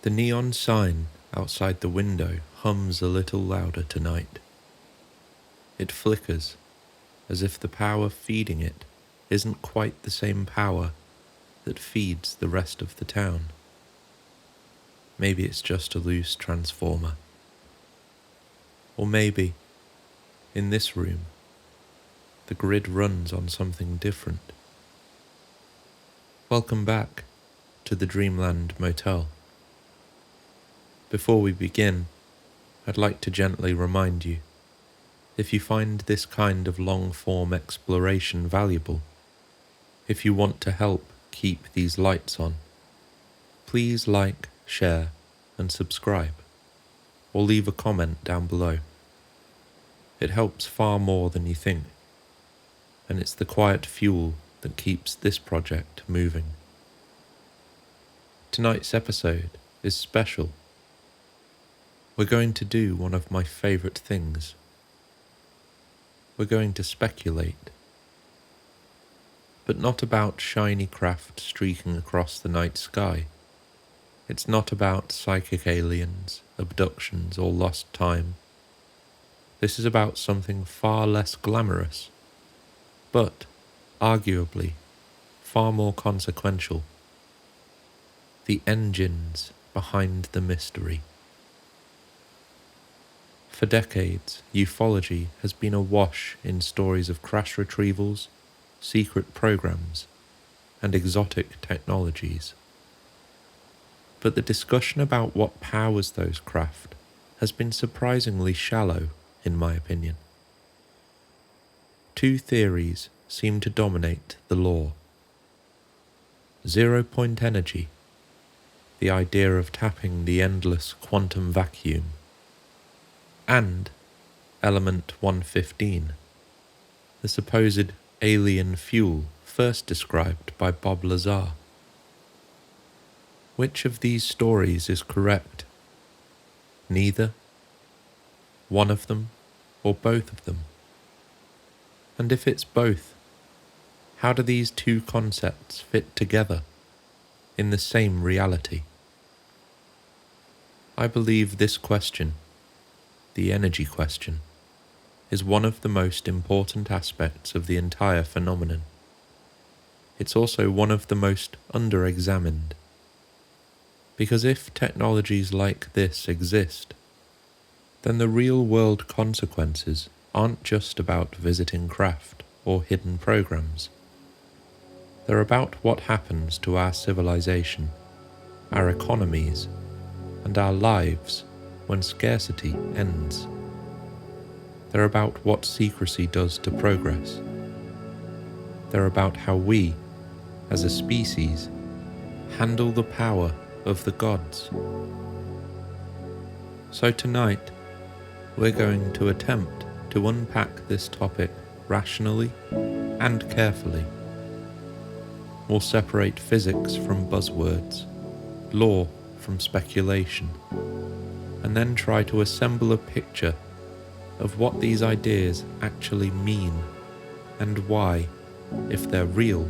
The neon sign outside the window hums a little louder tonight. It flickers, as if the power feeding it isn't quite the same power that feeds the rest of the town. Maybe it's just a loose transformer. Or maybe, in this room, the grid runs on something different. Welcome back to the Dreamland Motel. Before we begin, I'd like to gently remind you, if you find this kind of long-form exploration valuable, if you want to help keep these lights on, please like, share, and subscribe, or leave a comment down below. It helps far more than you think, and it's the quiet fuel that keeps this project moving. Tonight's episode is special. We're going to do one of my favourite things. We're going to speculate. But not about shiny craft streaking across the night sky. It's not about psychic aliens, abductions, or lost time. This is about something far less glamorous, but, arguably, far more consequential. The engines behind the mystery. For decades, ufology has been awash in stories of crash retrievals, secret programs, and exotic technologies. But the discussion about what powers those craft has been surprisingly shallow, in my opinion. Two theories seem to dominate the lore. Zero-point energy, the idea of tapping the endless quantum vacuum, and Element 115, the supposed alien fuel first described by Bob Lazar. Which of these stories is correct? Neither? One of them, or both of them? And if it's both, how do these two concepts fit together in the same reality? I believe this question, the energy question, is one of the most important aspects of the entire phenomenon. It's also one of the most under-examined. Because if technologies like this exist, then the real-world consequences aren't just about visiting craft or hidden programs. They're about what happens to our civilization, our economies, and our lives when scarcity ends. They're about what secrecy does to progress. They're about how we, as a species, handle the power of the gods. So tonight, we're going to attempt to unpack this topic rationally and carefully. We'll separate physics from buzzwords, lore from speculation, and then try to assemble a picture of what these ideas actually mean and why, if they're real,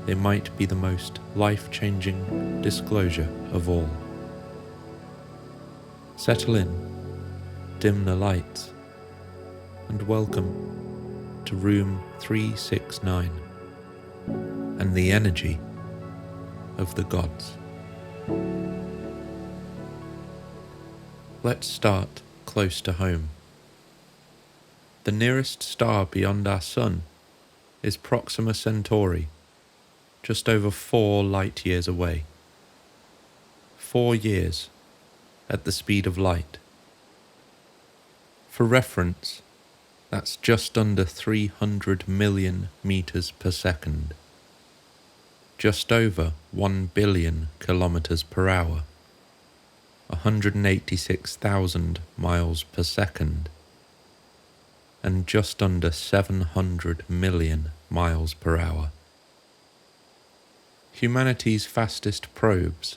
they might be the most life-changing disclosure of all. Settle in, dim the lights, and welcome to room 369 and the energy of the gods. Let's start close to home. The nearest star beyond our sun is Proxima Centauri, just over 4 light years away. 4 years at the speed of light. For reference, that's just under 300 million meters per second. Just over 1 billion kilometers per hour. 186,000 miles per second. And just under 700 million miles per hour. Humanity's fastest probes,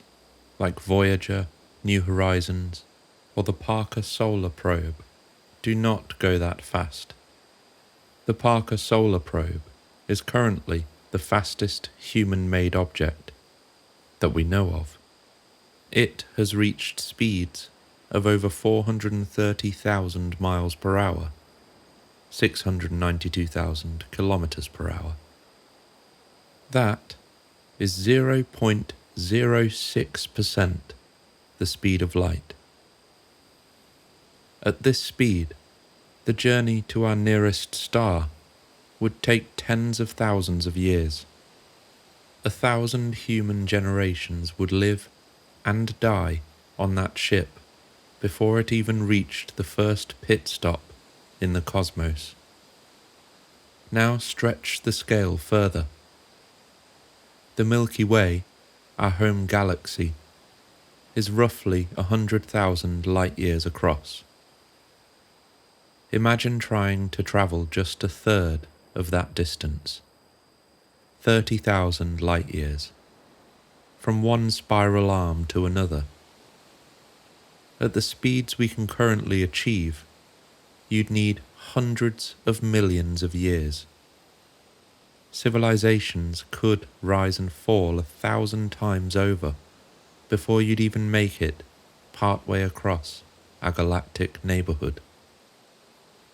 like Voyager, New Horizons, or the Parker Solar Probe, do not go that fast. The Parker Solar Probe is currently the fastest human-made object that we know of. It has reached speeds of over 430,000 miles per hour, 692,000 kilometers per hour. That is 0.06% the speed of light. At this speed, the journey to our nearest star would take tens of thousands of years. 1,000 human generations would live and die on that ship before it even reached the first pit stop in the cosmos. Now stretch the scale further. The Milky Way, our home galaxy, is roughly 100,000 light-years across. Imagine trying to travel just a third of that distance, 30,000 light-years, from one spiral arm to another. At the speeds we can currently achieve, you'd need hundreds of millions of years. Civilizations could rise and fall 1,000 times over before you'd even make it partway across our galactic neighborhood.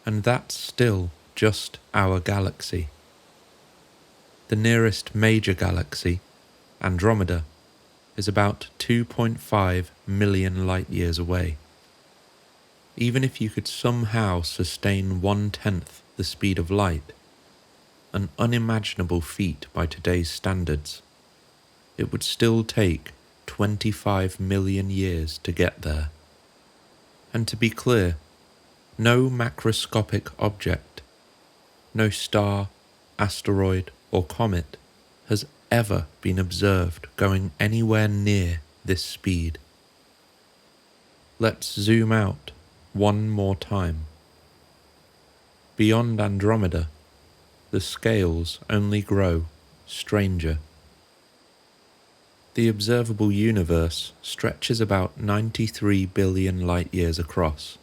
And that's still just our galaxy. The nearest major galaxy, Andromeda, is about 2.5 million light-years away. Even if you could somehow sustain 1/10 the speed of light, an unimaginable feat by today's standards, it would still take 25 million years to get there. And to be clear, no macroscopic object, no star, asteroid, or comet has ever been observed going anywhere near this speed. Let's zoom out one more time. Beyond Andromeda, the scales only grow stranger. The observable universe stretches about 93 billion light-years across.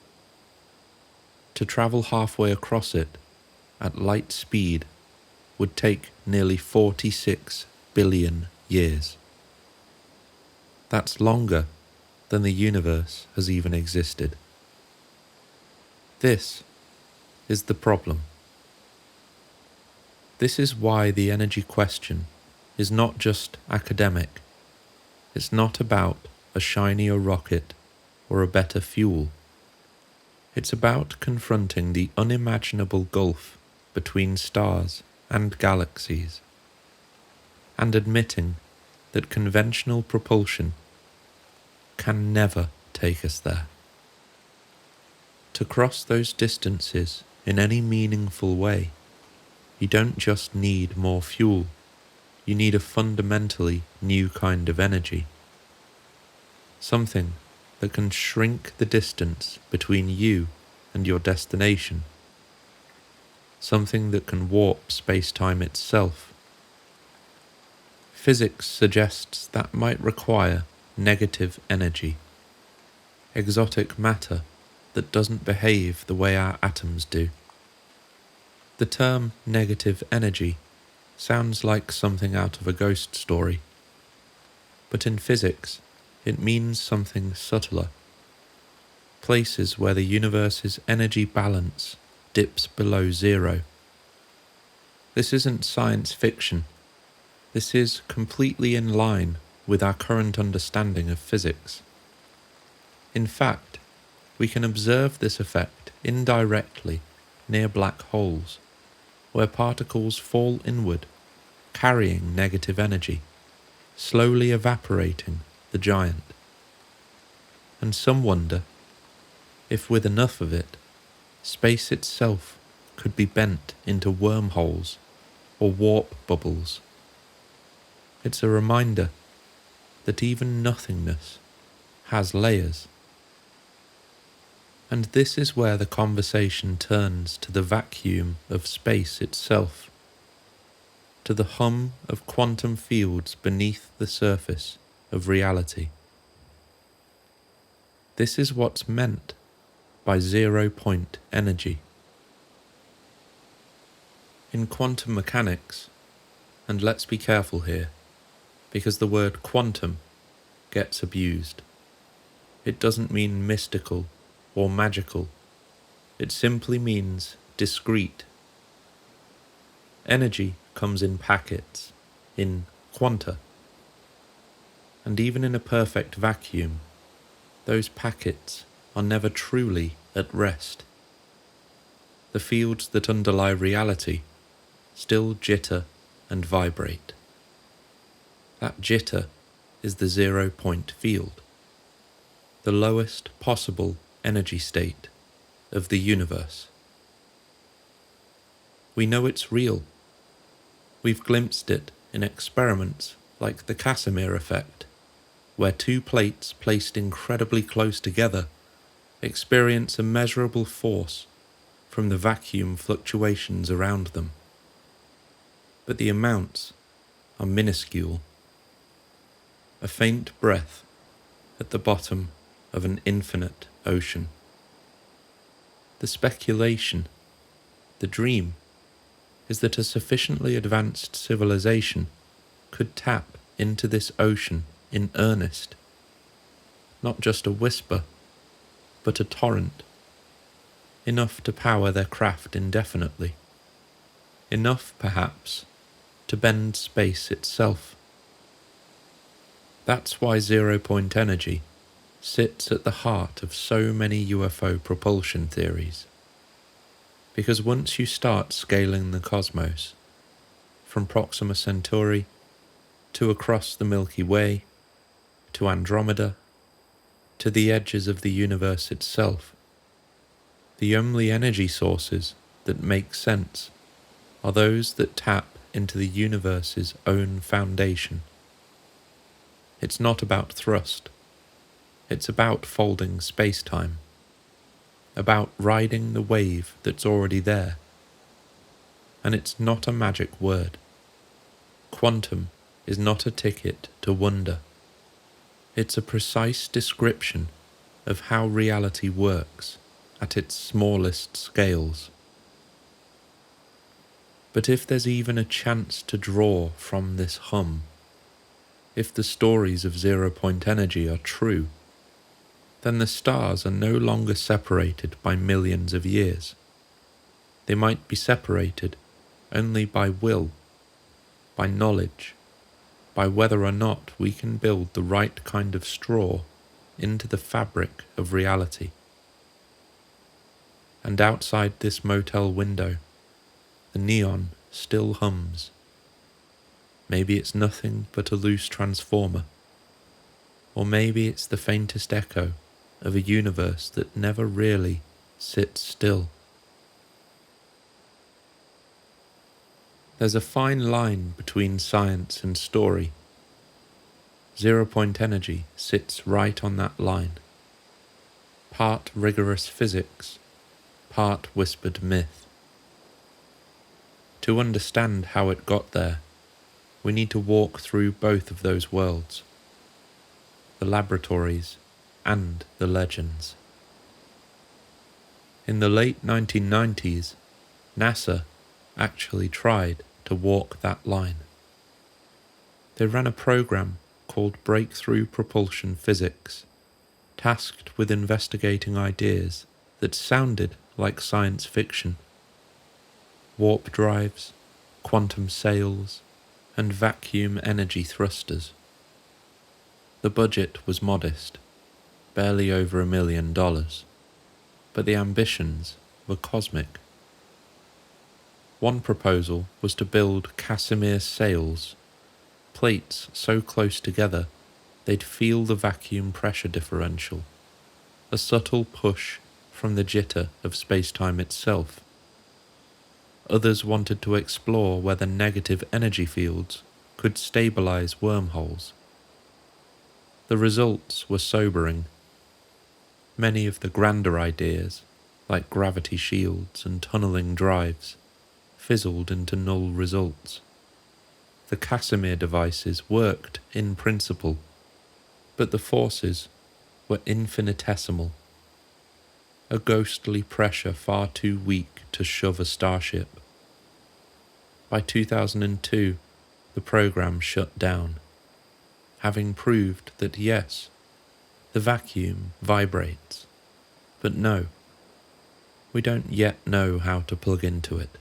To travel halfway across it at light speed would take nearly 46 billion years. That's longer than the universe has even existed. This is the problem. This is why the energy question is not just academic. It's not about a shinier rocket or a better fuel. It's about confronting the unimaginable gulf between stars and galaxies, and admitting that conventional propulsion can never take us there. To cross those distances in any meaningful way, you don't just need more fuel, you need a fundamentally new kind of energy. Something that can shrink the distance between you and your destination. Something that can warp space-time itself. Physics suggests that might require negative energy, exotic matter that doesn't behave the way our atoms do. The term negative energy sounds like something out of a ghost story, but in physics it means something subtler. Places where the universe's energy balance dips below zero. This isn't science fiction. This is completely in line with our current understanding of physics. In fact, we can observe this effect indirectly near black holes, where particles fall inward, carrying negative energy, slowly evaporating the giant. And some wonder if with enough of it, space itself could be bent into wormholes or warp bubbles. It's a reminder that even nothingness has layers. And this is where the conversation turns to the vacuum of space itself, to the hum of quantum fields beneath the surface of reality. This is what's meant by zero-point energy. In quantum mechanics, and let's be careful here, because the word quantum gets abused. It doesn't mean mystical or magical. It simply means discrete. Energy comes in packets, in quanta. And even in a perfect vacuum, those packets are never truly at rest. The fields that underlie reality still jitter and vibrate. That jitter is the 0-point field, the lowest possible energy state of the universe. We know it's real. We've glimpsed it in experiments like the Casimir effect, where two plates placed incredibly close together experience a measurable force from the vacuum fluctuations around them. But the amounts are minuscule. A faint breath at the bottom of an infinite ocean. The speculation, the dream, is that a sufficiently advanced civilization could tap into this ocean in earnest. Not just a whisper, but a torrent. Enough to power their craft indefinitely. Enough, perhaps, to bend space itself. That's why 0-point energy sits at the heart of so many UFO propulsion theories. Because once you start scaling the cosmos, from Proxima Centauri to across the Milky Way, to Andromeda, to the edges of the universe itself, the only energy sources that make sense are those that tap into the universe's own foundation. It's not about thrust. It's about folding space-time. About riding the wave that's already there. And it's not a magic word. Quantum is not a ticket to wonder. It's a precise description of how reality works at its smallest scales. But if there's even a chance to draw from this hum, if the stories of 0-point energy are true, then the stars are no longer separated by millions of years. They might be separated only by will, by knowledge, by whether or not we can build the right kind of straw into the fabric of reality. And outside this motel window, the neon still hums. Maybe it's nothing but a loose transformer, or maybe it's the faintest echo of a universe that never really sits still. There's a fine line between science and story. 0-point energy sits right on that line. Part rigorous physics, part whispered myth. To understand how it got there, we need to walk through both of those worlds, the laboratories and the legends. In the late 1990s, NASA actually tried to walk that line. They ran a program called Breakthrough Propulsion Physics, tasked with investigating ideas that sounded like science fiction. Warp drives, quantum sails, and vacuum energy thrusters. The budget was modest, barely over $1 million, but the ambitions were cosmic. One proposal was to build Casimir sails, plates so close together they'd feel the vacuum pressure differential, a subtle push from the jitter of space-time itself. Others wanted to explore whether negative energy fields could stabilize wormholes. The results were sobering. Many of the grander ideas, like gravity shields and tunneling drives, fizzled into null results. The Casimir devices worked in principle, but the forces were infinitesimal. A ghostly pressure far too weak to shove a starship. By 2002, the program shut down. having proved that yes, the vacuum vibrates, but no, we don't yet know how to plug into it.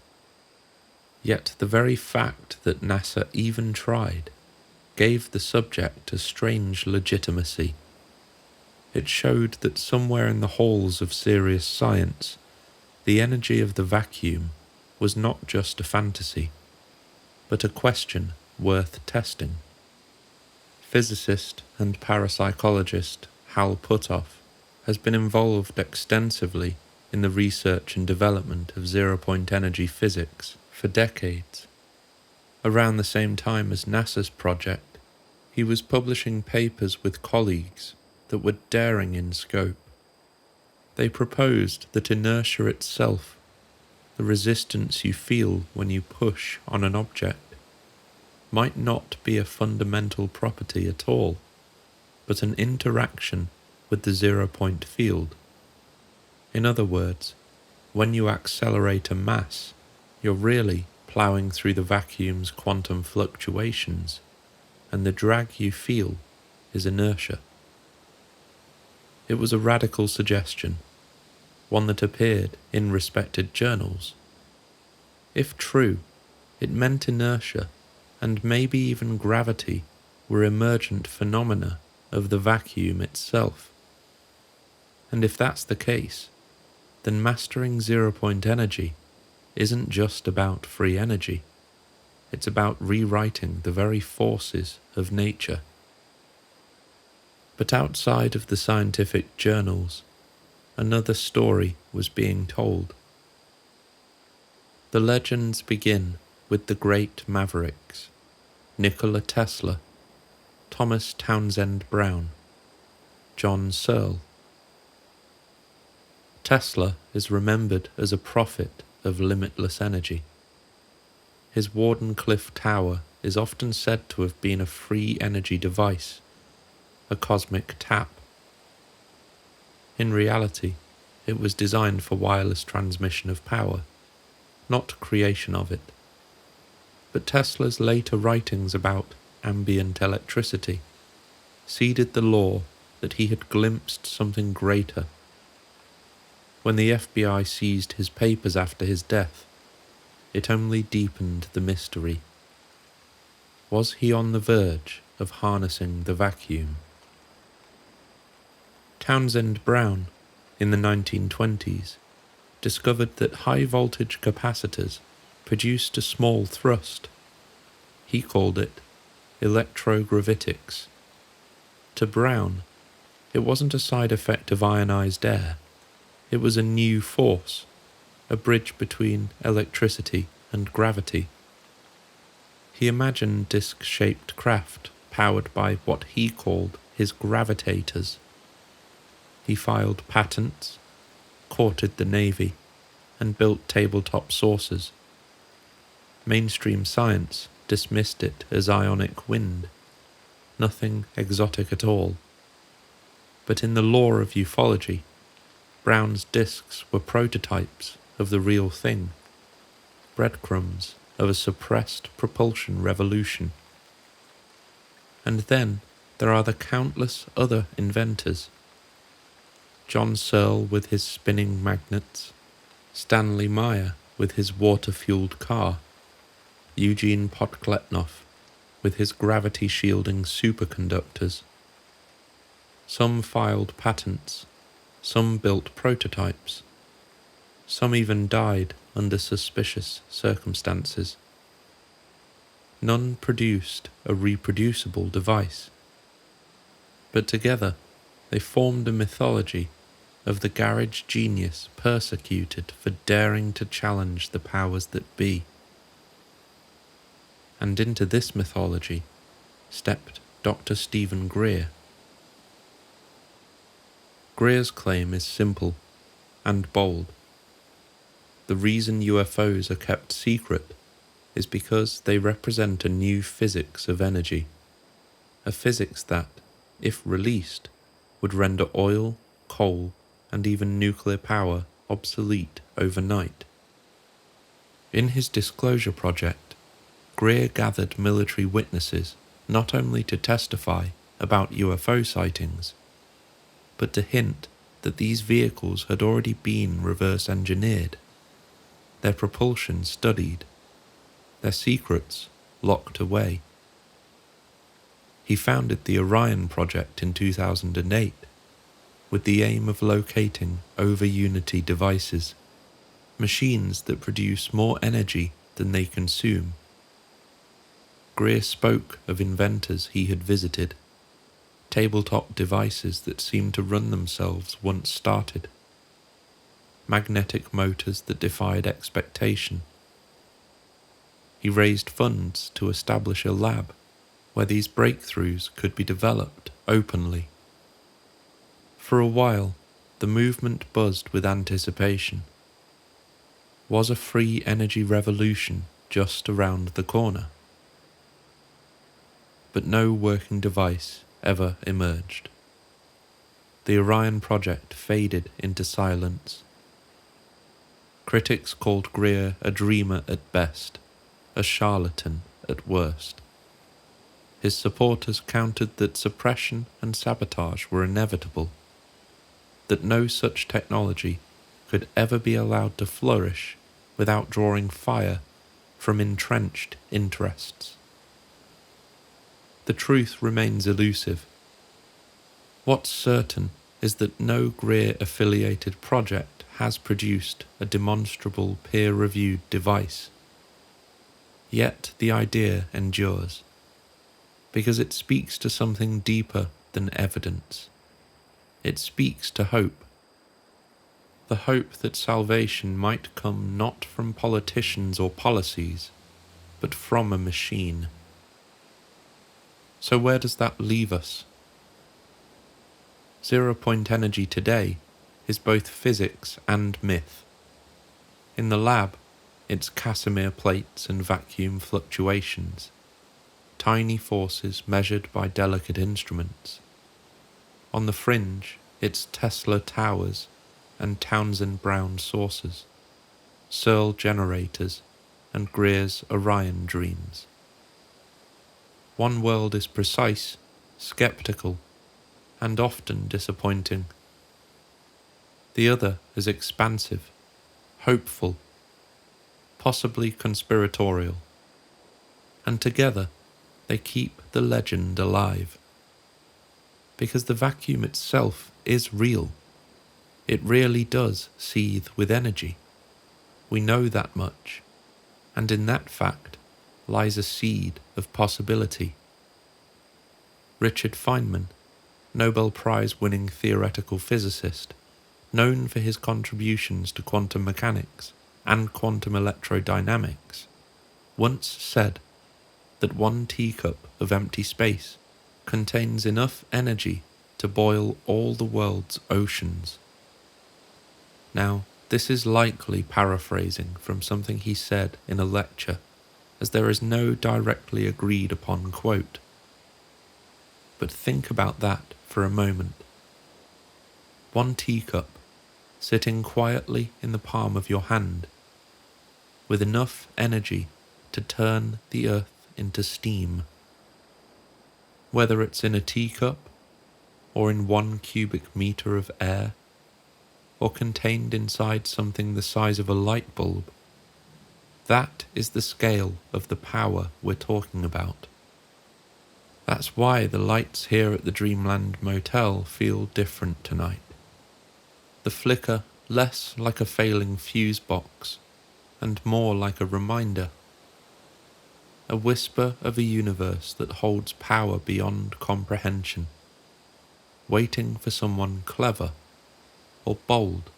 Yet the very fact that NASA even tried gave the subject a strange legitimacy. It showed that somewhere in the halls of serious science, the energy of the vacuum was not just a fantasy, but a question worth testing. Physicist and parapsychologist Hal Puthoff has been involved extensively in the research and development of zero-point energy physics for decades. Around the same time as NASA's project, he was publishing papers with colleagues that were daring in scope. They proposed that inertia itself, the resistance you feel when you push on an object, might not be a fundamental property at all, but an interaction with the zero-point field. In other words, when you accelerate a mass, you're really ploughing through the vacuum's quantum fluctuations, and the drag you feel is inertia. It was a radical suggestion, one that appeared in respected journals. If true, it meant inertia, and maybe even gravity, were emergent phenomena of the vacuum itself. And if that's the case, then mastering zero-point energy isn't just about free energy, it's about rewriting the very forces of nature. But outside of the scientific journals, another story was being told. The legends begin with the great mavericks, Nikola Tesla, Thomas Townsend Brown, John Searle. Tesla is remembered as a prophet of limitless energy. His Wardenclyffe Tower is often said to have been a free energy device, a cosmic tap. In reality, it was designed for wireless transmission of power, not creation of it. But Tesla's later writings about ambient electricity seeded the lore that he had glimpsed something greater. When the FBI seized his papers after his death, it only deepened the mystery. Was he on the verge of harnessing the vacuum? Townsend Brown, in the 1920s, discovered that high-voltage capacitors produced a small thrust. He called it electrogravitics. To Brown, it wasn't a side effect of ionized air. It was a new force, a bridge between electricity and gravity. He imagined disc-shaped craft powered by what he called his gravitators. He filed patents, courted the Navy, and built tabletop saucers. Mainstream science dismissed it as ionic wind, nothing exotic at all. But in the lore of ufology, Brown's discs were prototypes of the real thing, breadcrumbs of a suppressed propulsion revolution. And then there are the countless other inventors. John Searle with his spinning magnets, Stanley Meyer with his water-fueled car, Eugene Podkletnov with his gravity-shielding superconductors. Some filed patents, some built prototypes, some even died under suspicious circumstances. None produced a reproducible device, but together they formed a mythology of the garage genius persecuted for daring to challenge the powers that be. And into this mythology stepped Dr. Stephen Greer. Greer's claim is simple and bold. The reason UFOs are kept secret is because they represent a new physics of energy, a physics that, if released, would render oil, coal, and even nuclear power obsolete overnight. In his disclosure project, Greer gathered military witnesses not only to testify about UFO sightings, but to hint that these vehicles had already been reverse engineered, their propulsion studied, their secrets locked away. He founded the Orion project in 2008 with the aim of locating over-unity devices, machines that produce more energy than they consume. Greer spoke of inventors he had visited, tabletop devices that seemed to run themselves once started, magnetic motors that defied expectation. He raised funds to establish a lab where these breakthroughs could be developed openly. For a while, the movement buzzed with anticipation. Was a free energy revolution just around the corner? But no working device ever emerged. The Orion project faded into silence. Critics called Greer a dreamer at best, a charlatan at worst. His supporters countered that suppression and sabotage were inevitable, that no such technology could ever be allowed to flourish without drawing fire from entrenched interests. The truth remains elusive. What's certain is that no Greer-affiliated project has produced a demonstrable peer-reviewed device. Yet the idea endures, because it speaks to something deeper than evidence. It speaks to hope. The hope that salvation might come not from politicians or policies, but from a machine. So where does that leave us? Zero-point energy today is both physics and myth. In the lab, it's Casimir plates and vacuum fluctuations, tiny forces measured by delicate instruments. On the fringe, it's Tesla towers and Townsend Brown saucers, Searle generators and Greer's Orion dreams. One world is precise, skeptical, and often disappointing. The other is expansive, hopeful, possibly conspiratorial, and together they keep the legend alive. Because the vacuum itself is real. It really does seethe with energy. We know that much, and in that fact lies a seed of possibility. Richard Feynman, Nobel Prize-winning theoretical physicist, known for his contributions to quantum mechanics and quantum electrodynamics, once said that one teacup of empty space contains enough energy to boil all the world's oceans. Now, this is likely paraphrasing from something he said in a lecture, as there is no directly agreed upon quote. But think about that for a moment. One teacup, sitting quietly in the palm of your hand, with enough energy to turn the earth into steam. Whether it's in a teacup, or in 1 cubic meter of air, or contained inside something the size of a light bulb, that is the scale of the power we're talking about. That's why the lights here at the Dreamland Motel feel different tonight. The flicker less like a failing fuse box, and more like a reminder. A whisper of a universe that holds power beyond comprehension, waiting for someone clever, or bold,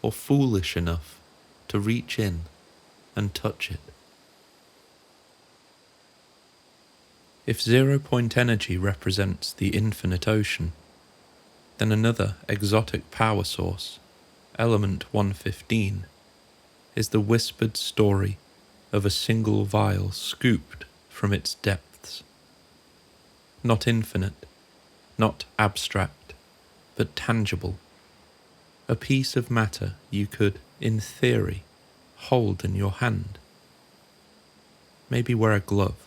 or foolish enough to reach in and touch it. If zero-point energy represents the infinite ocean, then another exotic power source, element 115, is the whispered story of a single vial scooped from its depths. Not infinite, not abstract, but tangible. A piece of matter you could, in theory, hold in your hand. Maybe wear a glove.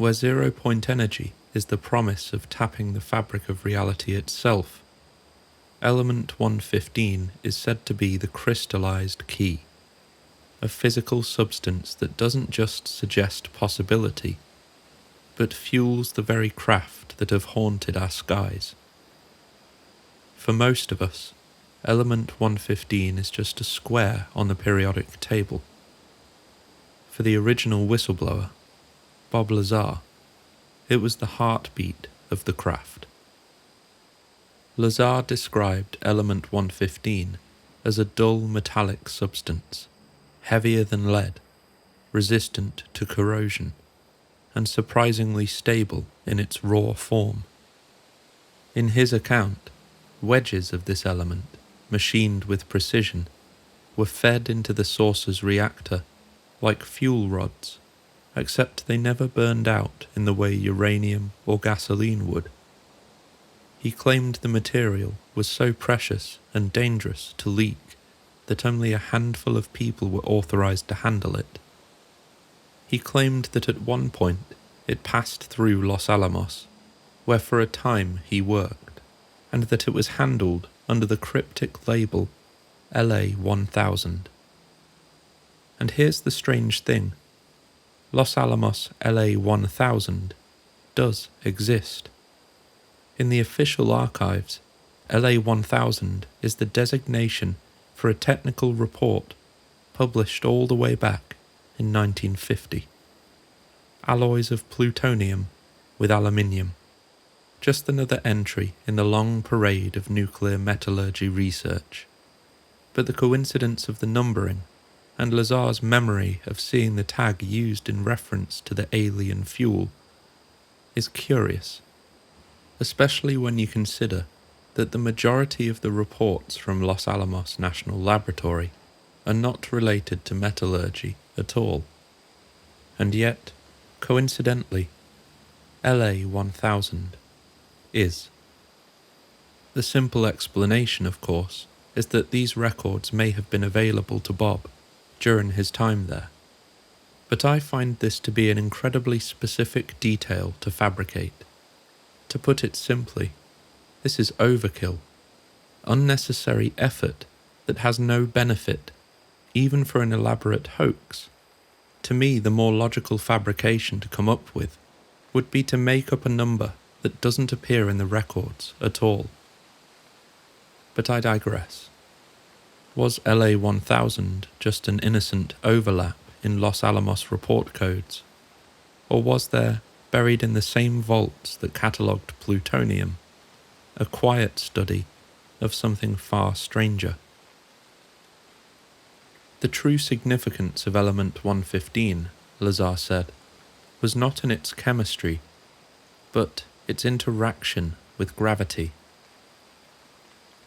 where zero-point energy is the promise of tapping the fabric of reality itself, element 115 is said to be the crystallized key, a physical substance that doesn't just suggest possibility, but fuels the very craft that have haunted our skies. For most of us, element 115 is just a square on the periodic table. For the original whistleblower, Bob Lazar, it was the heartbeat of the craft. Lazar described element 115 as a dull metallic substance, heavier than lead, resistant to corrosion, and surprisingly stable in its raw form. In his account, wedges of this element, machined with precision, were fed into the saucer's reactor like fuel rods, except they never burned out in the way uranium or gasoline would. He claimed the material was so precious and dangerous to leak that only a handful of people were authorized to handle it. He claimed that at one point it passed through Los Alamos, where for a time he worked, and that it was handled under the cryptic label LA 1000. And here's the strange thing. Los Alamos LA 1000 does exist. In the official archives, LA 1000 is the designation for a technical report published all the way back in 1950. Alloys of plutonium with aluminium. Just another entry in the long parade of nuclear metallurgy research. But the coincidence of the numbering and Lazar's memory of seeing the tag used in reference to the alien fuel is curious, especially when you consider that the majority of the reports from Los Alamos National Laboratory are not related to metallurgy at all. And yet, coincidentally, LA 1000 is. The simple explanation, of course, is that these records may have been available to Bob during his time there. But I find this to be an incredibly specific detail to fabricate. To put it simply, this is overkill, unnecessary effort that has no benefit, even for an elaborate hoax. To me, the more logical fabrication to come up with would be to make up a number that doesn't appear in the records at all. But I digress. Was LA 1000 just an innocent overlap in Los Alamos report codes? Or was there, buried in the same vaults that catalogued plutonium, a quiet study of something far stranger? The true significance of element 115, Lazar said, was not in its chemistry, but its interaction with gravity.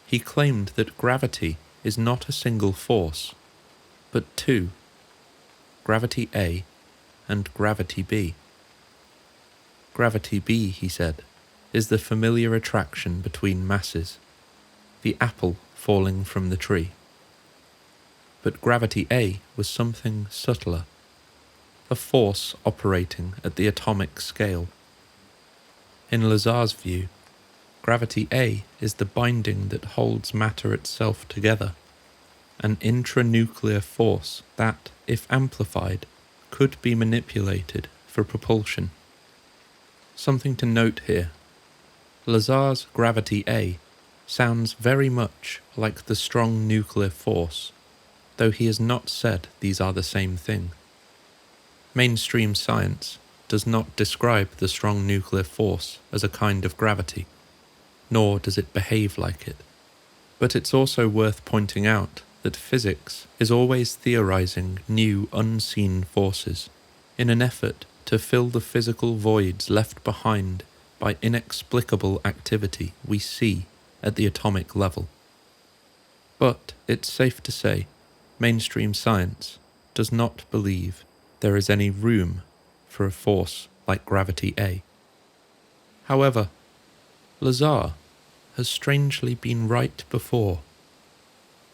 He claimed that gravity is not a single force, but two, gravity A and gravity B. Gravity B, he said, is the familiar attraction between masses, the apple falling from the tree. But gravity A was something subtler, a force operating at the atomic scale. In Lazar's view, gravity A is the binding that holds matter itself together, an intranuclear force that, if amplified, could be manipulated for propulsion. Something to note here. Lazar's gravity A sounds very much like the strong nuclear force, though he has not said these are the same thing. Mainstream science does not describe the strong nuclear force as a kind of gravity, nor does it behave like it. But it's also worth pointing out that physics is always theorizing new unseen forces in an effort to fill the physical voids left behind by inexplicable activity we see at the atomic level. But it's safe to say, mainstream science does not believe there is any room for a force like gravity A. However, Lazar has strangely been right before.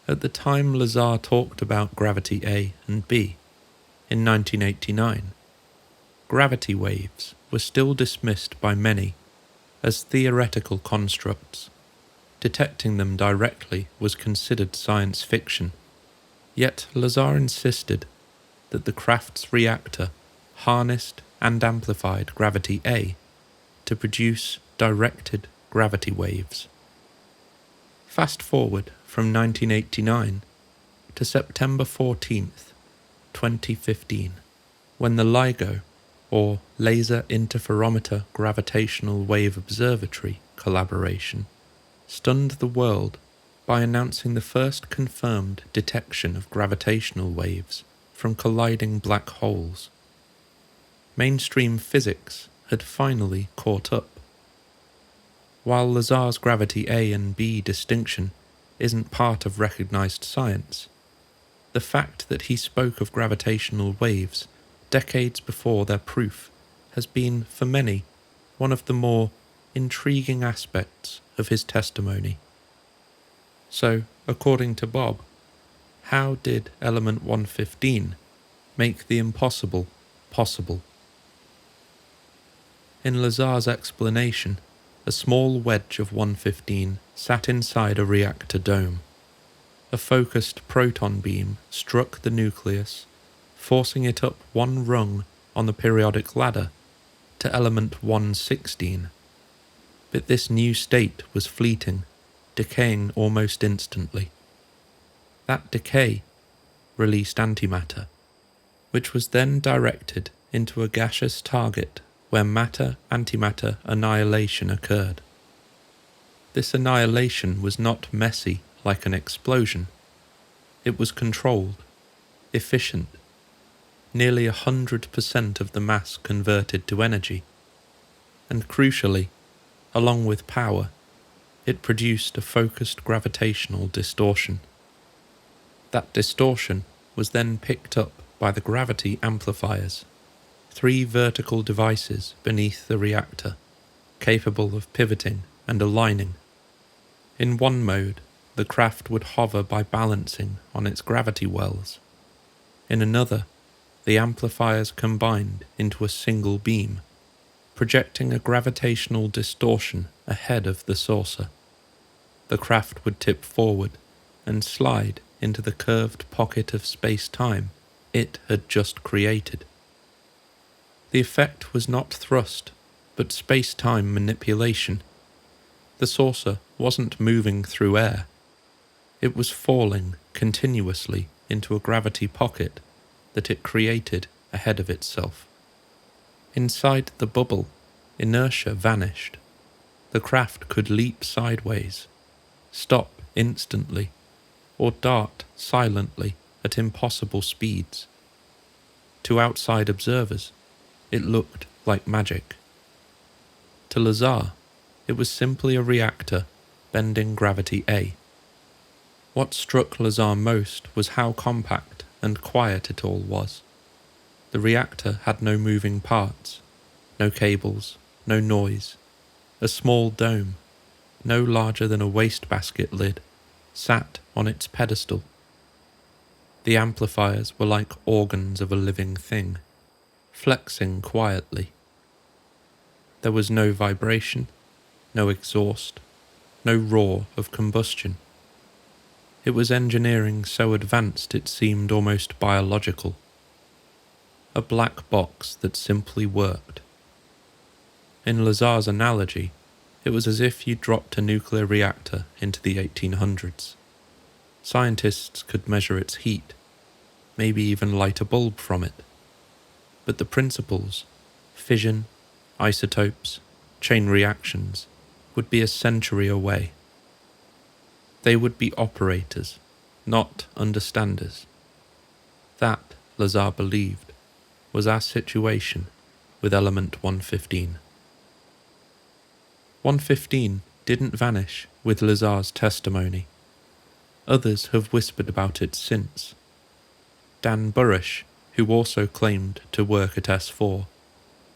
At the time Lazar talked about gravity A and B, in 1989, gravity waves were still dismissed by many as theoretical constructs. Detecting them directly was considered science fiction. Yet Lazar insisted that the craft's reactor harnessed and amplified gravity A to produce directed gravity waves. Fast forward from 1989 to September 14th, 2015, when the LIGO, or Laser Interferometer Gravitational Wave Observatory collaboration, stunned the world by announcing the first confirmed detection of gravitational waves from colliding black holes. Mainstream physics had finally caught up. While Lazar's gravity A and B distinction isn't part of recognized science, the fact that he spoke of gravitational waves decades before their proof has been, for many, one of the more intriguing aspects of his testimony. So, according to Bob, how did element 115 make the impossible possible? In Lazar's explanation, a small wedge of 115 sat inside a reactor dome. A focused proton beam struck the nucleus, forcing it up one rung on the periodic ladder to element 116. But this new state was fleeting, decaying almost instantly. That decay released antimatter, which was then directed into a gaseous target where matter-antimatter annihilation occurred. This annihilation was not messy like an explosion. It was controlled, efficient, nearly 100% of the mass converted to energy, and crucially, along with power, it produced a focused gravitational distortion. That distortion was then picked up by the gravity amplifiers, 3 vertical devices beneath the reactor, capable of pivoting and aligning. In one mode, the craft would hover by balancing on its gravity wells. In another, the amplifiers combined into a single beam, projecting a gravitational distortion ahead of the saucer. The craft would tip forward and slide into the curved pocket of space-time it had just created. The effect was not thrust, but space-time manipulation. The saucer wasn't moving through air. It was falling continuously into a gravity pocket that it created ahead of itself. Inside the bubble, inertia vanished. The craft could leap sideways, stop instantly, or dart silently at impossible speeds. To outside observers, it looked like magic. To Lazar, it was simply a reactor bending gravity A. What struck Lazar most was how compact and quiet it all was. The reactor had no moving parts, no cables, no noise. A small dome, no larger than a wastebasket lid, sat on its pedestal. The amplifiers were like organs of a living thing, flexing quietly. There was no vibration, no exhaust, no roar of combustion. It was engineering so advanced it seemed almost biological. A black box that simply worked. In Lazar's analogy, it was as if you dropped a nuclear reactor into the 1800s. Scientists could measure its heat, maybe even light a bulb from it. But the principles, fission, isotopes, chain reactions, would be a century away. They would be operators, not understanders. That, Lazar believed, was our situation with element 115. 115 didn't vanish with Lazar's testimony. Others have whispered about it since. Dan Burrish, who also claimed to work at S4,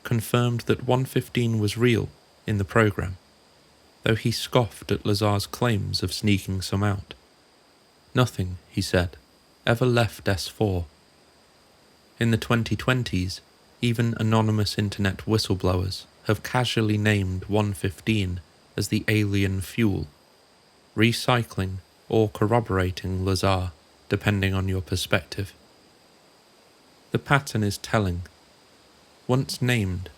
confirmed that 115 was real in the program, though he scoffed at Lazar's claims of sneaking some out. Nothing, he said, ever left S4. In the 2020s, Even anonymous internet whistleblowers have casually named 115 as the alien fuel, recycling or corroborating Lazar, depending on your perspective. The pattern is telling. Once named,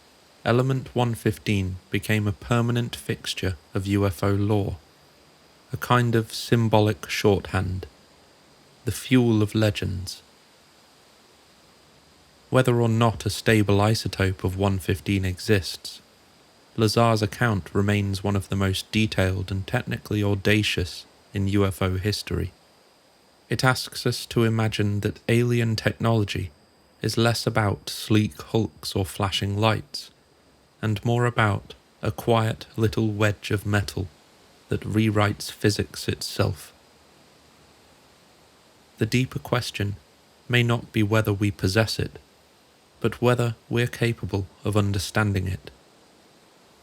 Element 115 became a permanent fixture of UFO lore, a kind of symbolic shorthand, the fuel of legends. Whether or not a stable isotope of 115 exists, Lazar's account remains one of the most detailed and technically audacious in UFO history. It asks us to imagine that alien technology is less about sleek hulks or flashing lights, and more about a quiet little wedge of metal that rewrites physics itself. The deeper question may not be whether we possess it, but whether we're capable of understanding it.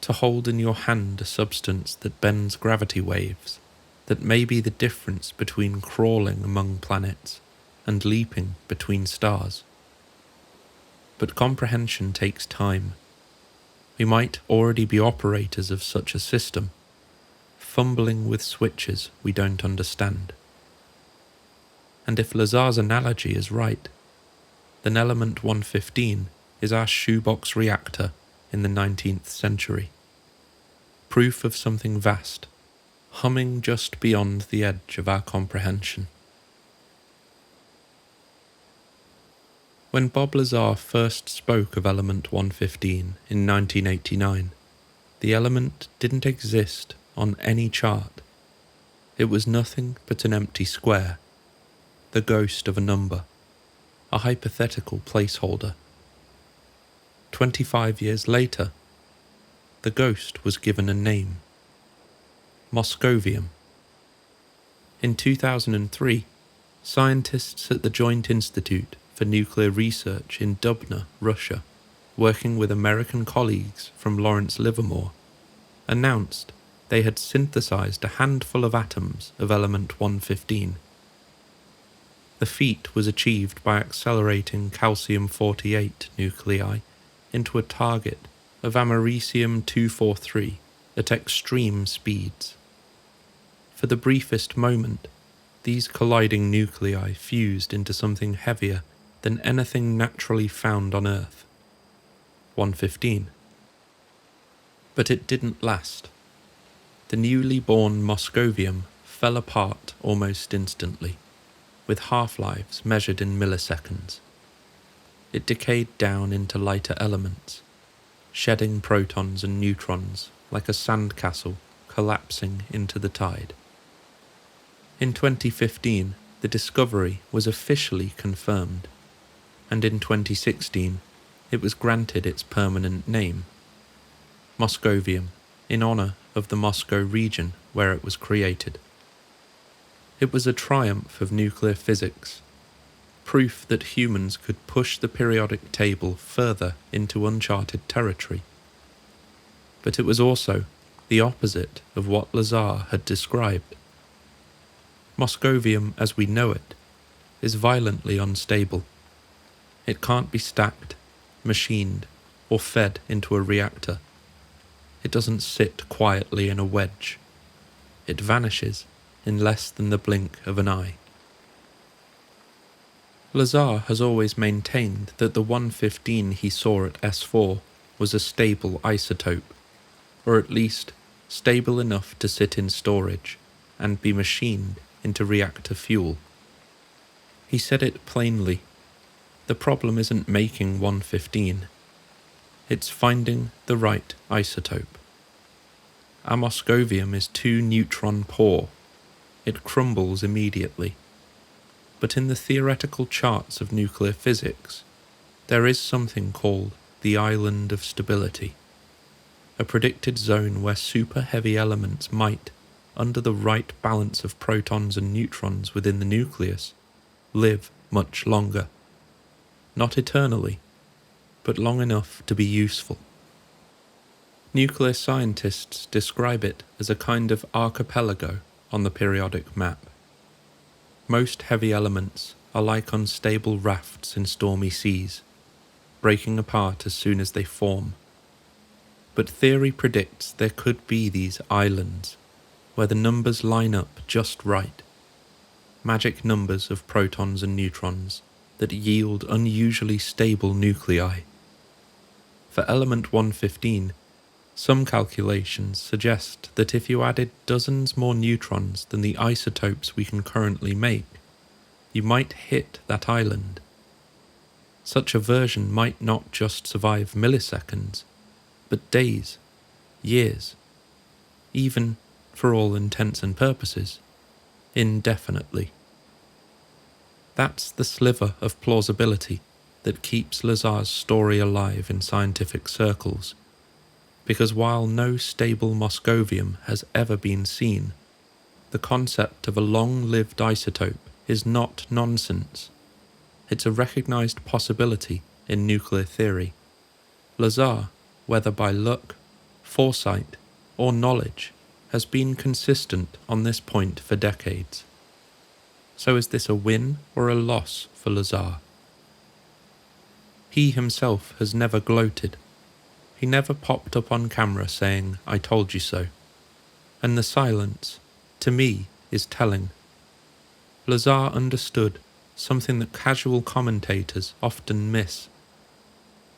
To hold in your hand a substance that bends gravity waves, that may be the difference between crawling among planets and leaping between stars. But comprehension takes time. We might already be operators of such a system, fumbling with switches we don't understand. And if Lazar's analogy is right, then element 115 is our shoebox reactor in the 19th century. Proof of something vast, humming just beyond the edge of our comprehension. When Bob Lazar first spoke of element 115 in 1989, the element didn't exist on any chart. It was nothing but an empty square, the ghost of a number, a hypothetical placeholder. 25 years later, the ghost was given a name: Moscovium. In 2003, scientists at the Joint Institute for Nuclear Research in Dubna, Russia, working with American colleagues from Lawrence Livermore, announced they had synthesized a handful of atoms of element 115. The feat was achieved by accelerating calcium-48 nuclei into a target of americium-243 at extreme speeds. For the briefest moment, these colliding nuclei fused into something heavier than anything naturally found on Earth, 115. But it didn't last. The newly born Moscovium fell apart almost instantly, with half-lives measured in milliseconds. It decayed down into lighter elements, shedding protons and neutrons like a sandcastle collapsing into the tide. In 2015, the discovery was officially confirmed, and in 2016, it was granted its permanent name, Moscovium, in honor of the Moscow region where it was created. It was a triumph of nuclear physics, proof that humans could push the periodic table further into uncharted territory. But it was also the opposite of what Lazar had described. Moscovium, as we know it, is violently unstable. It can't be stacked, machined, or fed into a reactor. It doesn't sit quietly in a wedge. It vanishes in less than the blink of an eye. Lazar has always maintained that the 115 he saw at S4 was a stable isotope, or at least stable enough to sit in storage and be machined into reactor fuel. He said it plainly: the problem isn't making 115, it's finding the right isotope. Our Moscovium is too neutron poor. It crumbles immediately. But in the theoretical charts of nuclear physics, there is something called the island of stability, a predicted zone where super-heavy elements might, under the right balance of protons and neutrons within the nucleus, live much longer. Not eternally, but long enough to be useful. Nuclear scientists describe it as a kind of archipelago on the periodic map. Most heavy elements are like unstable rafts in stormy seas. breaking apart as soon as they form. But theory predicts there could be these islands, where the numbers line up just right. Magic numbers of protons and neutrons that yield unusually stable nuclei. For element 115, some calculations suggest that if you added dozens more neutrons than the isotopes we can currently make, you might hit that island. Such a version might not just survive milliseconds, but days, years, even, for all intents and purposes, indefinitely. That's the sliver of plausibility that keeps Lazar's story alive in scientific circles, because while no stable Moscovium has ever been seen, the concept of a long-lived isotope is not nonsense. It's a recognized possibility in nuclear theory. Lazar, whether by luck, foresight, or knowledge, has been consistent on this point for decades. So is this a win or a loss for Lazar? He himself has never gloated. He never popped up on camera saying, "I told you so." And the silence, to me, is telling. Lazar understood something that casual commentators often miss.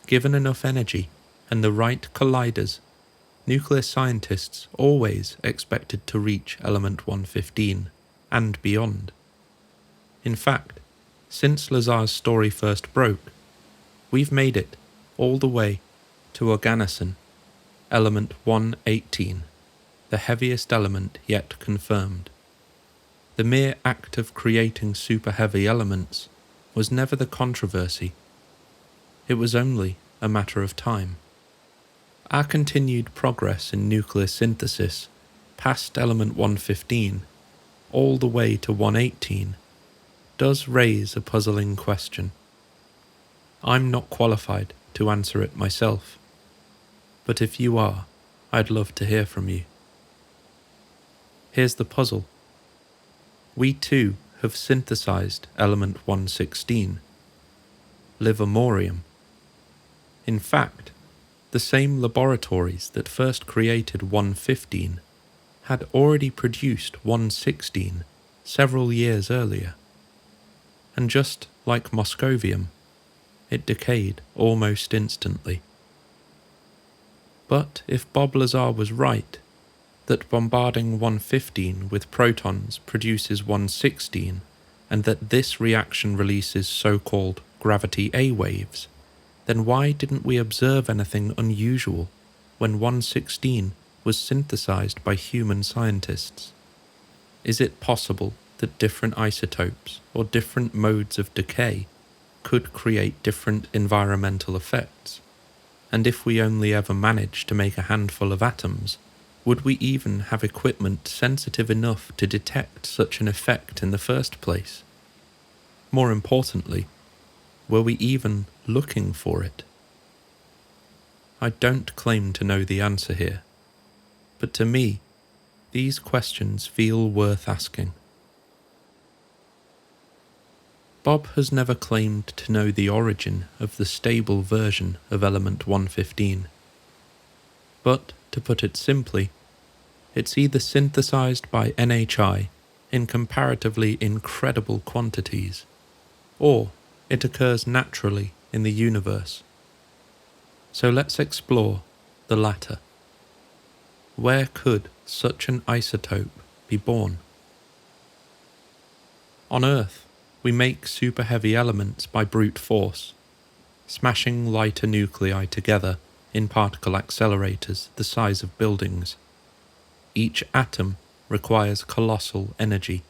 Given enough energy and the right colliders, nuclear scientists always expected to reach element 115 and beyond. In fact, since Lazar's story first broke, we've made it all the way to Organocin, element 118, the heaviest element yet confirmed. The mere act of creating super-heavy elements was never the controversy. It was only a matter of time. Our continued progress in nuclear synthesis, past element 115, all the way to 118, does raise a puzzling question. I'm not qualified to answer it myself, but if you are, I'd love to hear from you. Here's the puzzle. We too have synthesized element 116, livermorium. In fact, the same laboratories that first created 115 had already produced 116 several years earlier. And just like Moscovium, it decayed almost instantly. But if Bob Lazar was right, that bombarding 115 with protons produces 116, and that this reaction releases so-called gravity A waves, then why didn't we observe anything unusual when 116 was synthesized by human scientists? Is it possible that different isotopes or different modes of decay could create different environmental effects? And if we only ever managed to make a handful of atoms, would we even have equipment sensitive enough to detect such an effect in the first place? More importantly, were we even looking for it? I don't claim to know the answer here, but to me, these questions feel worth asking. Bob has never claimed to know the origin of the stable version of element 115. But, to put it simply, it's either synthesized by NHI in comparatively incredible quantities, or it occurs naturally in the universe. So let's explore the latter. Where could such an isotope be born? On Earth, we make super-heavy elements by brute force, smashing lighter nuclei together in particle accelerators the size of buildings. Each atom requires colossal energy,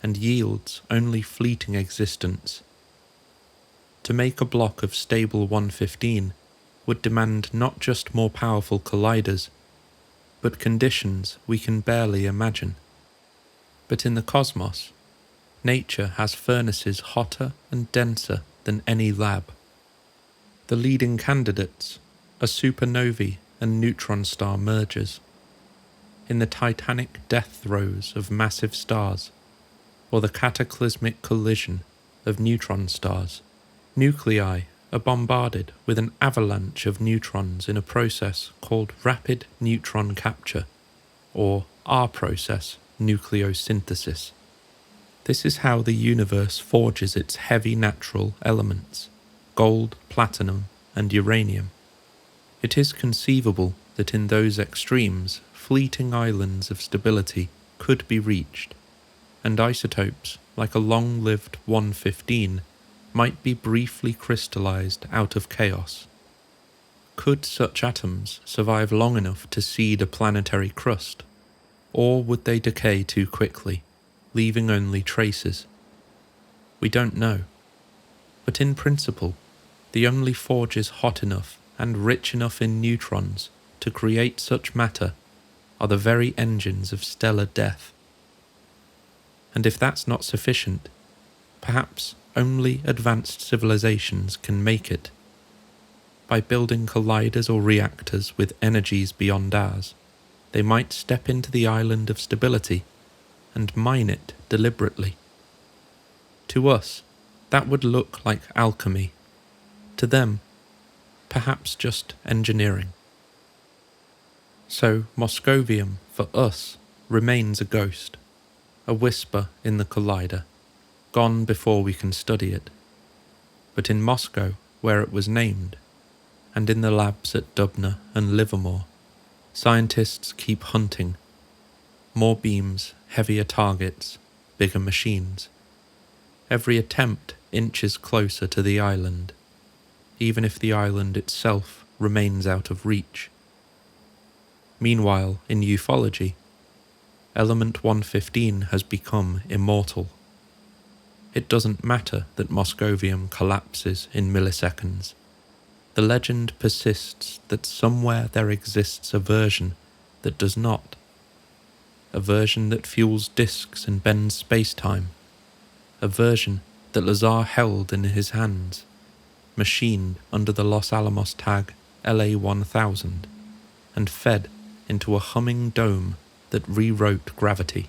and yields only fleeting existence. To make a block of stable 115 would demand not just more powerful colliders, but conditions we can barely imagine. But in the cosmos, nature has furnaces hotter and denser than any lab. The leading candidates are supernovae and neutron star mergers. In the titanic death throes of massive stars, or the cataclysmic collision of neutron stars, nuclei are bombarded with an avalanche of neutrons in a process called rapid neutron capture, or R process nucleosynthesis. This is how the universe forges its heavy natural elements, gold, platinum, and uranium. It is conceivable that in those extremes, fleeting islands of stability could be reached, and isotopes like a long-lived 115 might be briefly crystallized out of chaos. Could such atoms survive long enough to seed a planetary crust, or would they decay too quickly, leaving only traces? We don't know, but in principle, the only forges hot enough and rich enough in neutrons to create such matter are the very engines of stellar death. And if that's not sufficient, perhaps only advanced civilizations can make it. By building colliders or reactors with energies beyond ours, they might step into the island of stability and mine it deliberately. To us, that would look like alchemy. To them, perhaps just engineering. So Moscovium, for us, remains a ghost, a whisper in the collider, gone before we can study it. But in Moscow, where it was named, and in the labs at Dubna and Livermore, scientists keep hunting. More beams, heavier targets, bigger machines. Every attempt inches closer to the island, even if the island itself remains out of reach. Meanwhile, in ufology, element 115 has become immortal. It doesn't matter that Moscovium collapses in milliseconds. The legend persists that somewhere there exists a version that does not. A version that fuels disks and bends space-time. A version that Lazar held in his hands, machined under the Los Alamos tag LA-1000, and fed into a humming dome that rewrote gravity.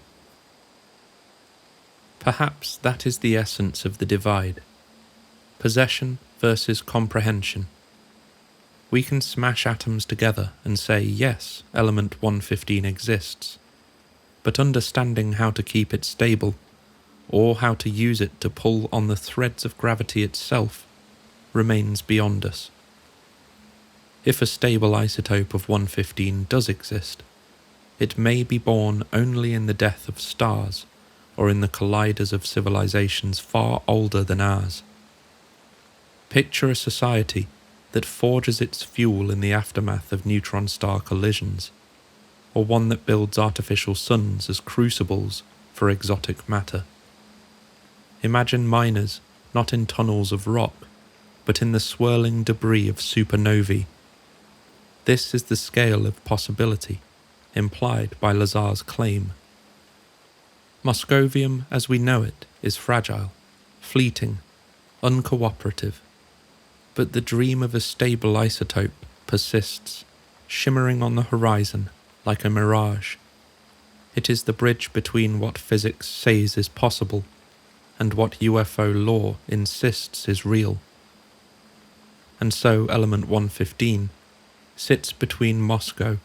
Perhaps that is the essence of the divide. Possession versus comprehension. We can smash atoms together and say, yes, element 115 exists, but understanding how to keep it stable, or how to use it to pull on the threads of gravity itself, remains beyond us. If a stable isotope of 115 does exist, it may be born only in the death of stars, or in the colliders of civilizations far older than ours. Picture a society that forges its fuel in the aftermath of neutron star collisions, or one that builds artificial suns as crucibles for exotic matter. Imagine miners not in tunnels of rock, but in the swirling debris of supernovae. This is the scale of possibility implied by Lazar's claim. Moscovium as we know it is fragile, fleeting, uncooperative, but the dream of a stable isotope persists, shimmering on the horizon like a mirage. It is the bridge between what physics says is possible and what UFO lore insists is real. And so element 115 sits between Moscow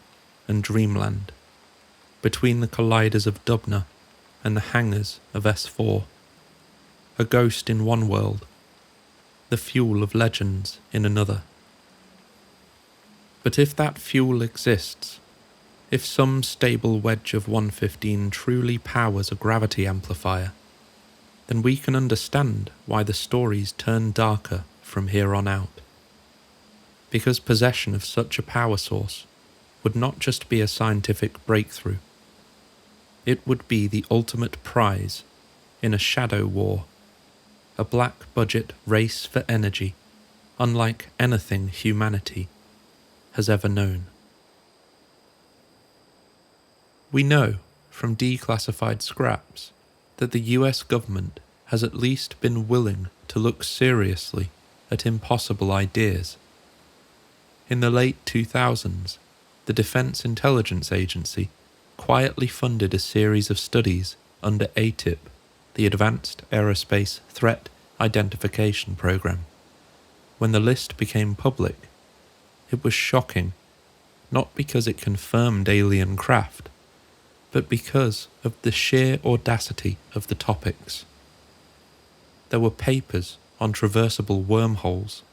and Dreamland, between the colliders of Dubna and the hangars of S4, a ghost in one world, the fuel of legends in another. But if that fuel exists, if some stable wedge of 115 truly powers a gravity amplifier, then we can understand why the stories turn darker from here on out. Because possession of such a power source would not just be a scientific breakthrough, it would be the ultimate prize in a shadow war, a black budget race for energy unlike anything humanity has ever known. We know from declassified scraps that the US government has at least been willing to look seriously at impossible ideas. In the late 2000s, the Defense Intelligence Agency quietly funded a series of studies under ATIP, the Advanced Aerospace Threat Identification Program. when the list became public, it was shocking, not because it confirmed alien craft, but because of the sheer audacity of the topics. There were papers on traversable wormholes,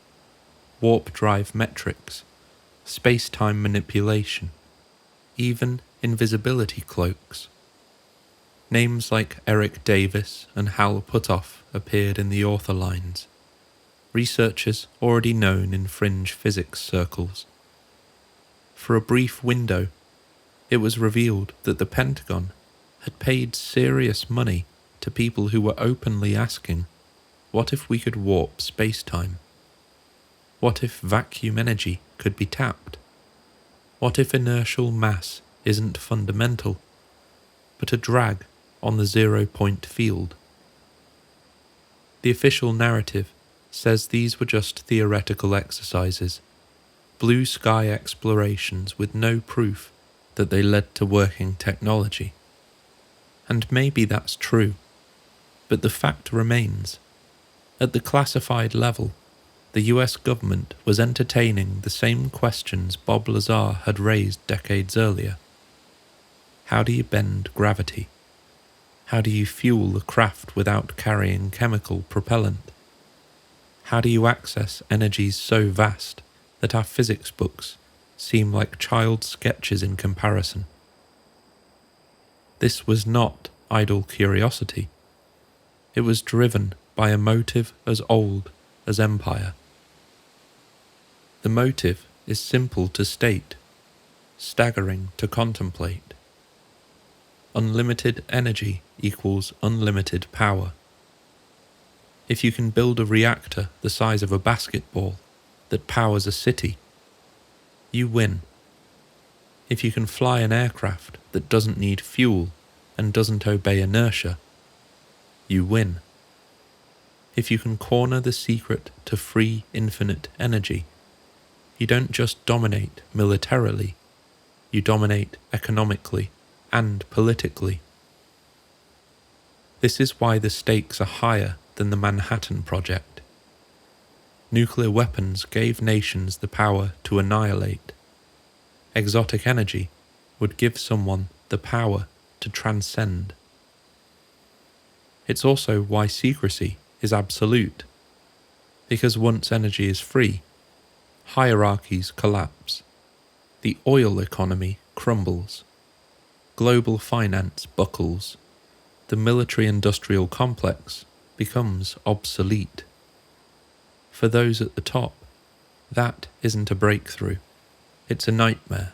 warp drive metrics, space-time manipulation, even invisibility cloaks. Names like Eric Davis and Hal Puthoff appeared in the author lines, researchers already known in fringe physics circles. For a brief window, it was revealed that the Pentagon had paid serious money to people who were openly asking, what if we could warp space-time? What if vacuum energy could be tapped? What if inertial mass isn't fundamental, but a drag on the zero-point field? The official narrative says these were just theoretical exercises, blue sky explorations with no proof that they led to working technology. And maybe that's true, but the fact remains. At the classified level, the US government was entertaining the same questions Bob Lazar had raised decades earlier. How do you bend gravity? How do you fuel a craft without carrying chemical propellant? How do you access energies so vast that our physics books seem like child sketches in comparison? This was not idle curiosity. It was driven by a motive as old as empire. The motive is simple to state, staggering to contemplate. Unlimited energy equals unlimited power. If you can build a reactor the size of a basketball that powers a city, you win. If you can fly an aircraft that doesn't need fuel and doesn't obey inertia, you win. If you can corner the secret to free infinite energy, you don't just dominate militarily, you dominate economically and politically. This is why the stakes are higher than the Manhattan Project. Nuclear weapons gave nations the power to annihilate. Exotic energy would give someone the power to transcend. It's also why secrecy is absolute, because once energy is free, hierarchies collapse, the oil economy crumbles, global finance buckles, the military-industrial complex becomes obsolete. For those at the top, that isn't a breakthrough, it's a nightmare.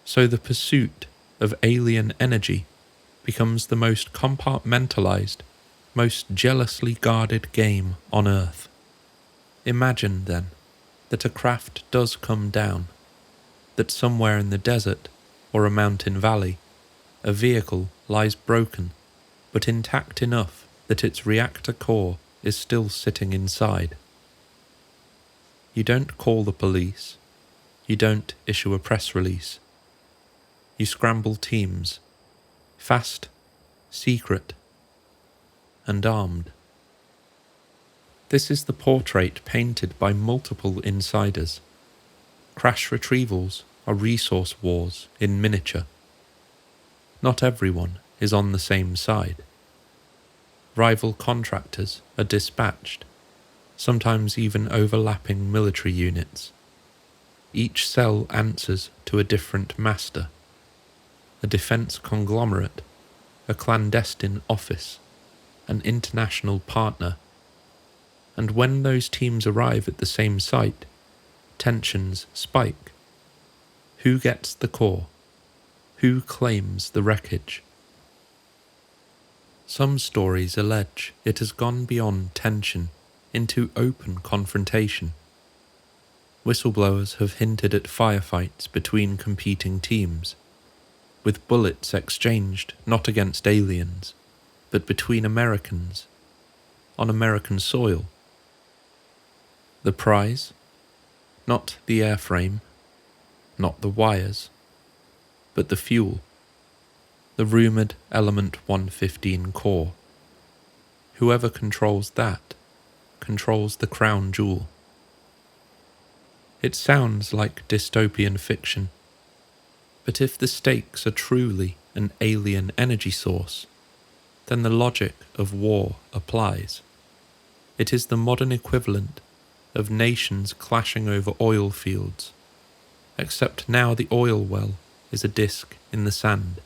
So the pursuit of alien energy becomes the most compartmentalized, most jealously guarded game on Earth. Imagine, then, that a craft does come down, that somewhere in the desert or a mountain valley, a vehicle lies broken, but intact enough that its reactor core is still sitting inside. You don't call the police. You don't issue a press release. You scramble teams, fast, secret, and armed. This is the portrait painted by multiple insiders. Crash retrievals are resource wars in miniature. Not everyone is on the same side. Rival contractors are dispatched, sometimes even overlapping military units. Each cell answers to a different master, a defense conglomerate, a clandestine office, an international partner. And when those teams arrive at the same site, tensions spike. Who gets the core? Who claims the wreckage? Some stories allege it has gone beyond tension into open confrontation. Whistleblowers have hinted at firefights between competing teams, with bullets exchanged not against aliens, but between Americans, on American soil. The prize? Not the airframe, not the wires, but the fuel, the rumoured Element 115 core. Whoever controls that controls the crown jewel, It sounds like dystopian fiction, but if the stakes are truly an alien energy source, then the logic of war applies. It is the modern equivalent of nations clashing over oil fields, except now the oil well is a disk in the sand,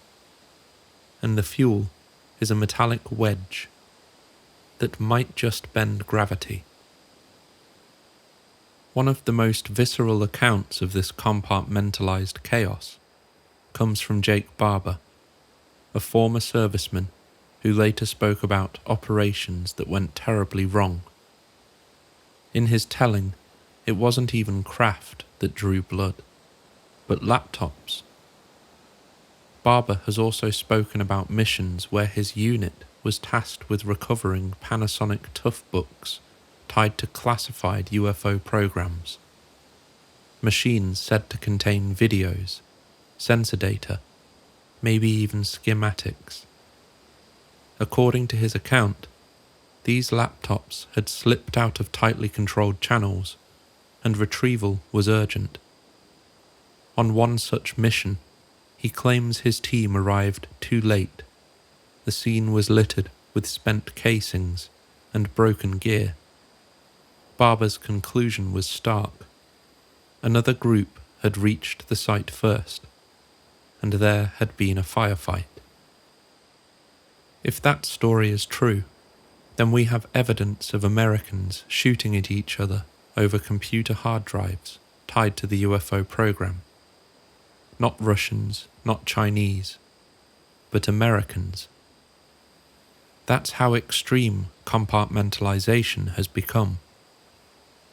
and the fuel is a metallic wedge that might just bend gravity. One of the most visceral accounts of this compartmentalized chaos comes from Jake Barber, a former serviceman who later spoke about operations that went terribly wrong. In his telling, it wasn't even craft that drew blood, but laptops. Barber has also spoken about missions where his unit was tasked with recovering Panasonic Toughbooks tied to classified UFO programs. Machines said to contain videos, sensor data, maybe even schematics. According to his account, these laptops had slipped out of tightly controlled channels, and retrieval was urgent. On one such mission, he claims his team arrived too late. The scene was littered with spent casings and broken gear. Barber's conclusion was stark. Another group had reached the site first, and there had been a firefight. If that story is true, then we have evidence of Americans shooting at each other over computer hard drives tied to the UFO program. Not Russians, not Chinese, but Americans. That's how extreme compartmentalization has become.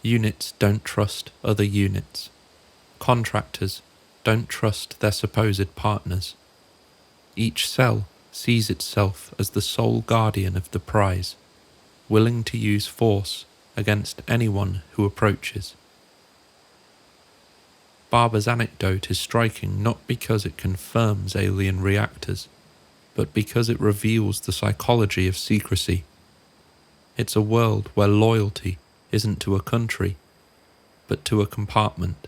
Units don't trust other units. Contractors don't trust their supposed partners. Each cell sees itself as the sole guardian of the prize, willing to use force against anyone who approaches. Barber's anecdote is striking not because it confirms alien reactors, but because it reveals the psychology of secrecy. It's a world where loyalty isn't to a country, but to a compartment,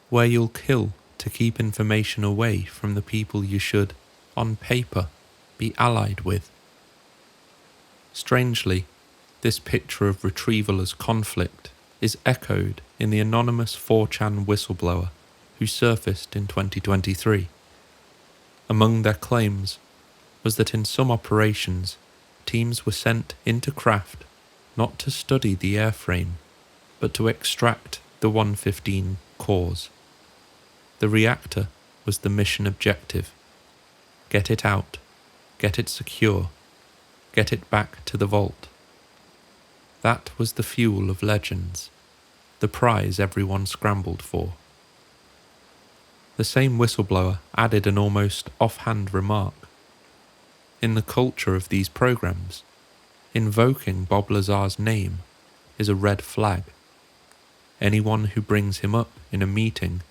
where you'll kill to keep information away from the people you should, on paper, be allied with. Strangely, this picture of retrieval as conflict is echoed in the anonymous 4chan whistleblower who surfaced in 2023. Among their claims was that in some operations, teams were sent into craft not to study the airframe, but to extract the 115 cores. The reactor was the mission objective. Get it out, get it secure, get it back to the vault. That was the fuel of legends, the prize everyone scrambled for. The same whistleblower added an almost offhand remark. In the culture of these programs, invoking Bob Lazar's name is a red flag. Anyone who brings him up in a meeting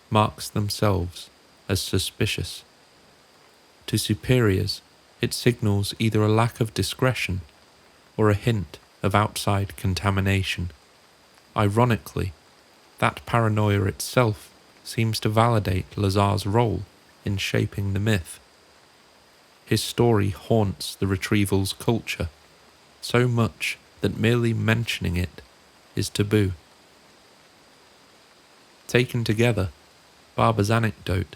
marks themselves as suspicious. To superiors, it signals either a lack of discretion or a hint of outside contamination. Ironically, that paranoia itself seems to validate Lazar's role in shaping the myth. His story haunts the retrieval's culture, so much that merely mentioning it is taboo. Taken together, Barber's anecdote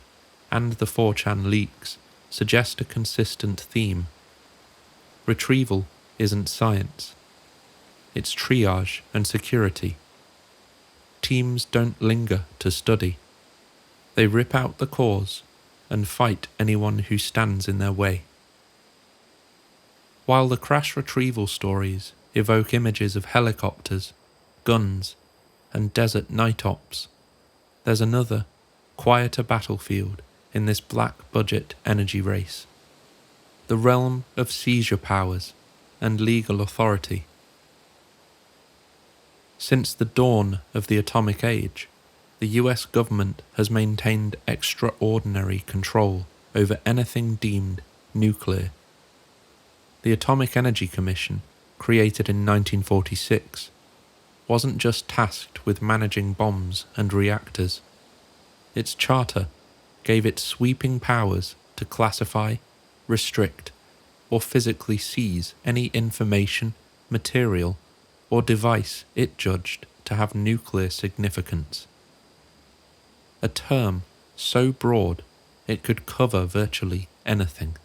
and the 4chan leaks suggest a consistent theme. Retrieval isn't science. It's triage and security. Teams don't linger to study. They rip out the cores and fight anyone who stands in their way. While the crash retrieval stories evoke images of helicopters, guns, and desert night ops, there's another, quieter battlefield in this black-budget energy race. The realm of seizure powers and legal authority. Since the dawn of the atomic age, the US government has maintained extraordinary control over anything deemed nuclear. The Atomic Energy Commission, created in 1946, wasn't just tasked with managing bombs and reactors. Its charter gave it sweeping powers to classify, restrict, or physically seize any information, material, or device it judged to have nuclear significance. A term so broad it could cover virtually anything.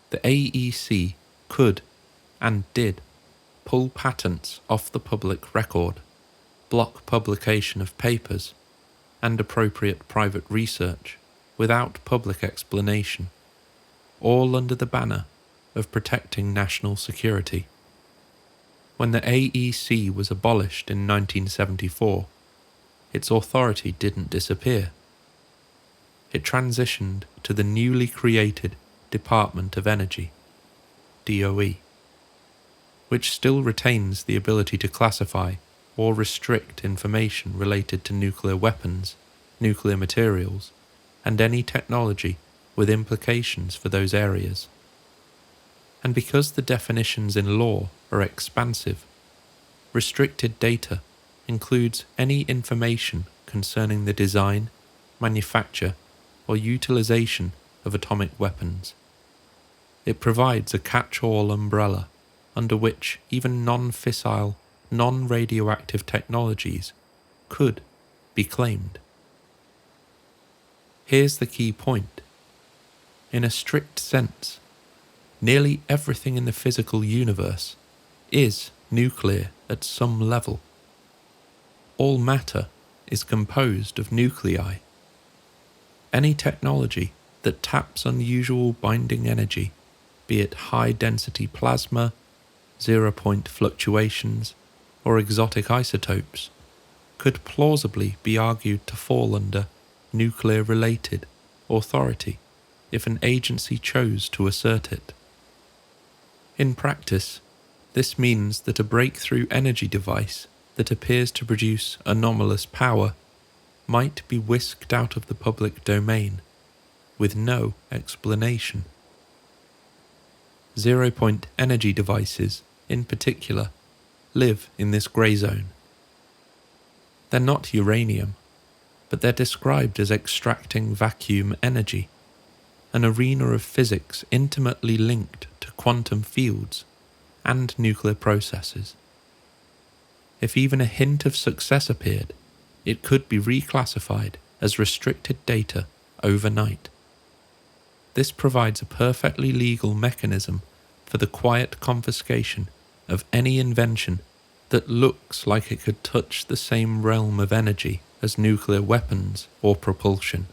The AEC could, and did, pull patents off the public record, block publication of papers, and appropriate private research without public explanation, all under the banner of protecting national security. When the AEC was abolished in 1974, its authority didn't disappear. It transitioned to the newly created Department of Energy, DOE, which still retains the ability to classify or restrict information related to nuclear weapons, nuclear materials, and any technology with implications for those areas. And because the definitions in law are expansive, restricted data includes any information concerning the design, manufacture, or utilization of atomic weapons. It provides a catch-all umbrella under which even non-fissile, non-radioactive technologies could be claimed. Here's the key point. In a strict sense, nearly everything in the physical universe is nuclear at some level. All matter is composed of nuclei. Any technology that taps unusual binding energy, be it high-density plasma, zero-point fluctuations, or exotic isotopes, could plausibly be argued to fall under nuclear-related authority if an agency chose to assert it. In practice, this means that a breakthrough energy device that appears to produce anomalous power might be whisked out of the public domain with no explanation. Zero-point energy devices, in particular, live in this grey zone. They're not uranium, but they're described as extracting vacuum energy, an arena of physics intimately linked to quantum fields and nuclear processes. If even a hint of success appeared, it could be reclassified as restricted data overnight. This provides a perfectly legal mechanism for the quiet confiscation of any invention that looks like it could touch the same realm of energy as nuclear weapons or propulsion.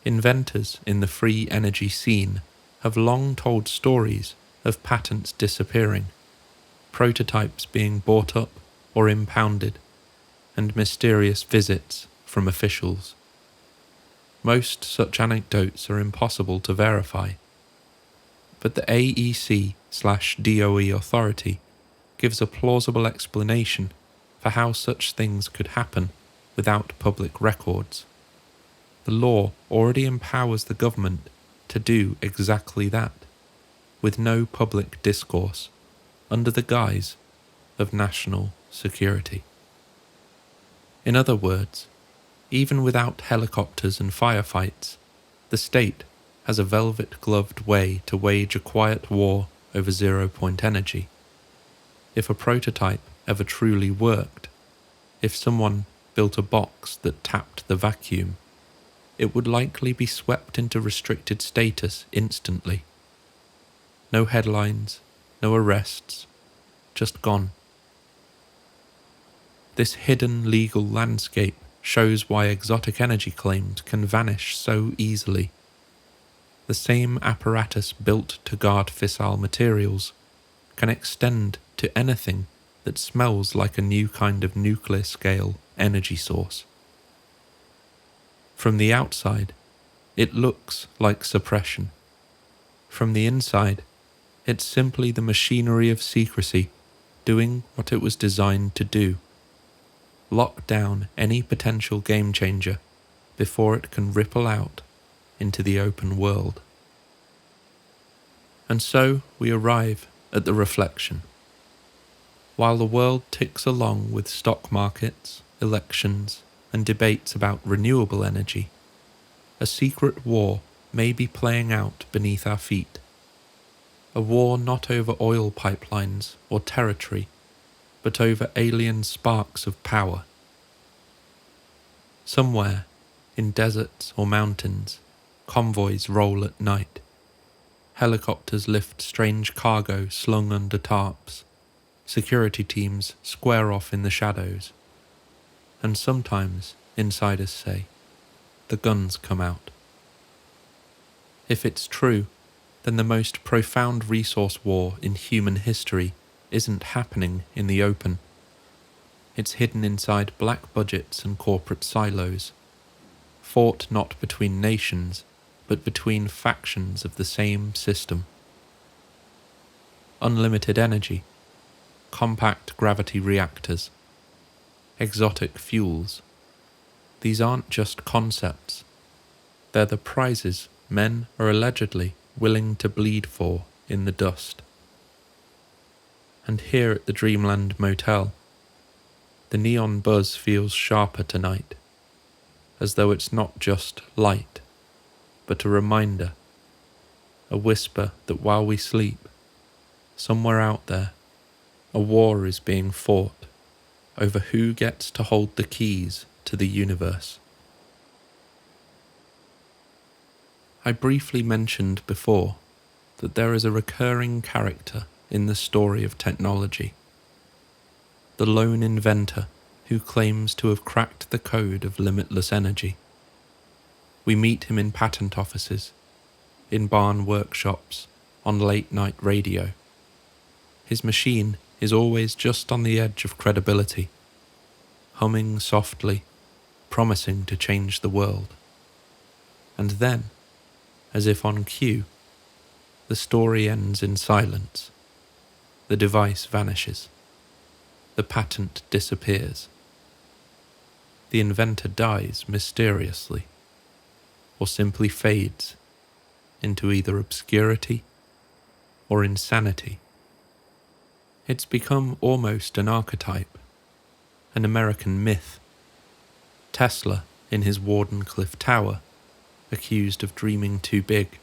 Inventors in the free energy scene have long told stories of patents disappearing, prototypes being bought up or impounded, and mysterious visits from officials. Most such anecdotes are impossible to verify, but the AEC/DOE authority gives a plausible explanation for how such things could happen without public records. The law already empowers the government to do exactly that, with no public discourse, under the guise of national security. In other words, even without helicopters and firefights, the state has a velvet-gloved way to wage a quiet war over zero-point energy. If a prototype ever truly worked, if someone built a box that tapped the vacuum, it would likely be swept into restricted status instantly. No headlines, no arrests, just gone. This hidden legal landscape shows why exotic energy claims can vanish so easily. The same apparatus built to guard fissile materials can extend to anything that smells like a new kind of nuclear-scale energy source. From the outside, it looks like suppression. From the inside, it's simply the machinery of secrecy doing what it was designed to do: lock down any potential game-changer before it can ripple out into the open world. And so we arrive at the reflection. While the world ticks along with stock markets, elections, and debates about renewable energy, a secret war may be playing out beneath our feet. A war not over oil pipelines or territory, but over alien sparks of power. Somewhere, in deserts or mountains, convoys roll at night. Helicopters lift strange cargo slung under tarps. Security teams square off in the shadows. And sometimes, insiders say, the guns come out. If it's true, then the most profound resource war in human history isn't happening in the open. It's hidden inside black budgets and corporate silos, fought not between nations, but between factions of the same system. Unlimited energy, compact gravity reactors, exotic fuels. These aren't just concepts. They're the prizes men are allegedly willing to bleed for in the dust. And here at the Dreamland Motel, the neon buzz feels sharper tonight, as though it's not just light, but a reminder, a whisper that while we sleep, somewhere out there, a war is being fought over who gets to hold the keys to the universe. I briefly mentioned before that there is a recurring character in the story of technology, the lone inventor who claims to have cracked the code of limitless energy. We meet him in patent offices, in barn workshops, on late-night radio. His machine is always just on the edge of credibility, humming softly, promising to change the world. And then, as if on cue, the story ends in silence. The device vanishes. The patent disappears. The inventor dies mysteriously, or simply fades into either obscurity or insanity. It's become almost an archetype, an American myth. Tesla, in his Wardenclyffe Tower, accused of dreaming too big.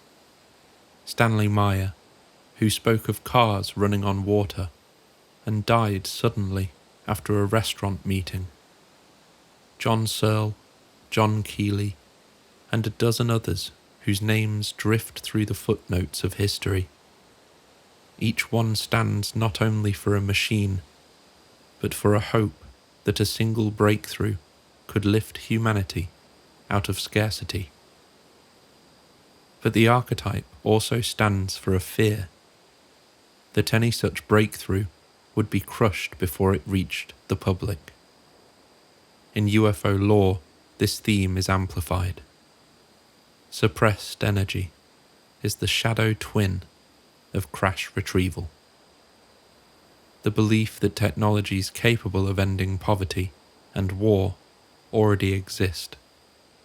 Stanley Meyer, who spoke of cars running on water and died suddenly after a restaurant meeting. John Searle, John Keeley, and a dozen others whose names drift through the footnotes of history. Each one stands not only for a machine, but for a hope that a single breakthrough could lift humanity out of scarcity. But the archetype also stands for a fear that any such breakthrough would be crushed before it reached the public. In UFO lore, this theme is amplified. Suppressed energy is the shadow twin of crash retrieval. The belief that technologies capable of ending poverty and war already exist,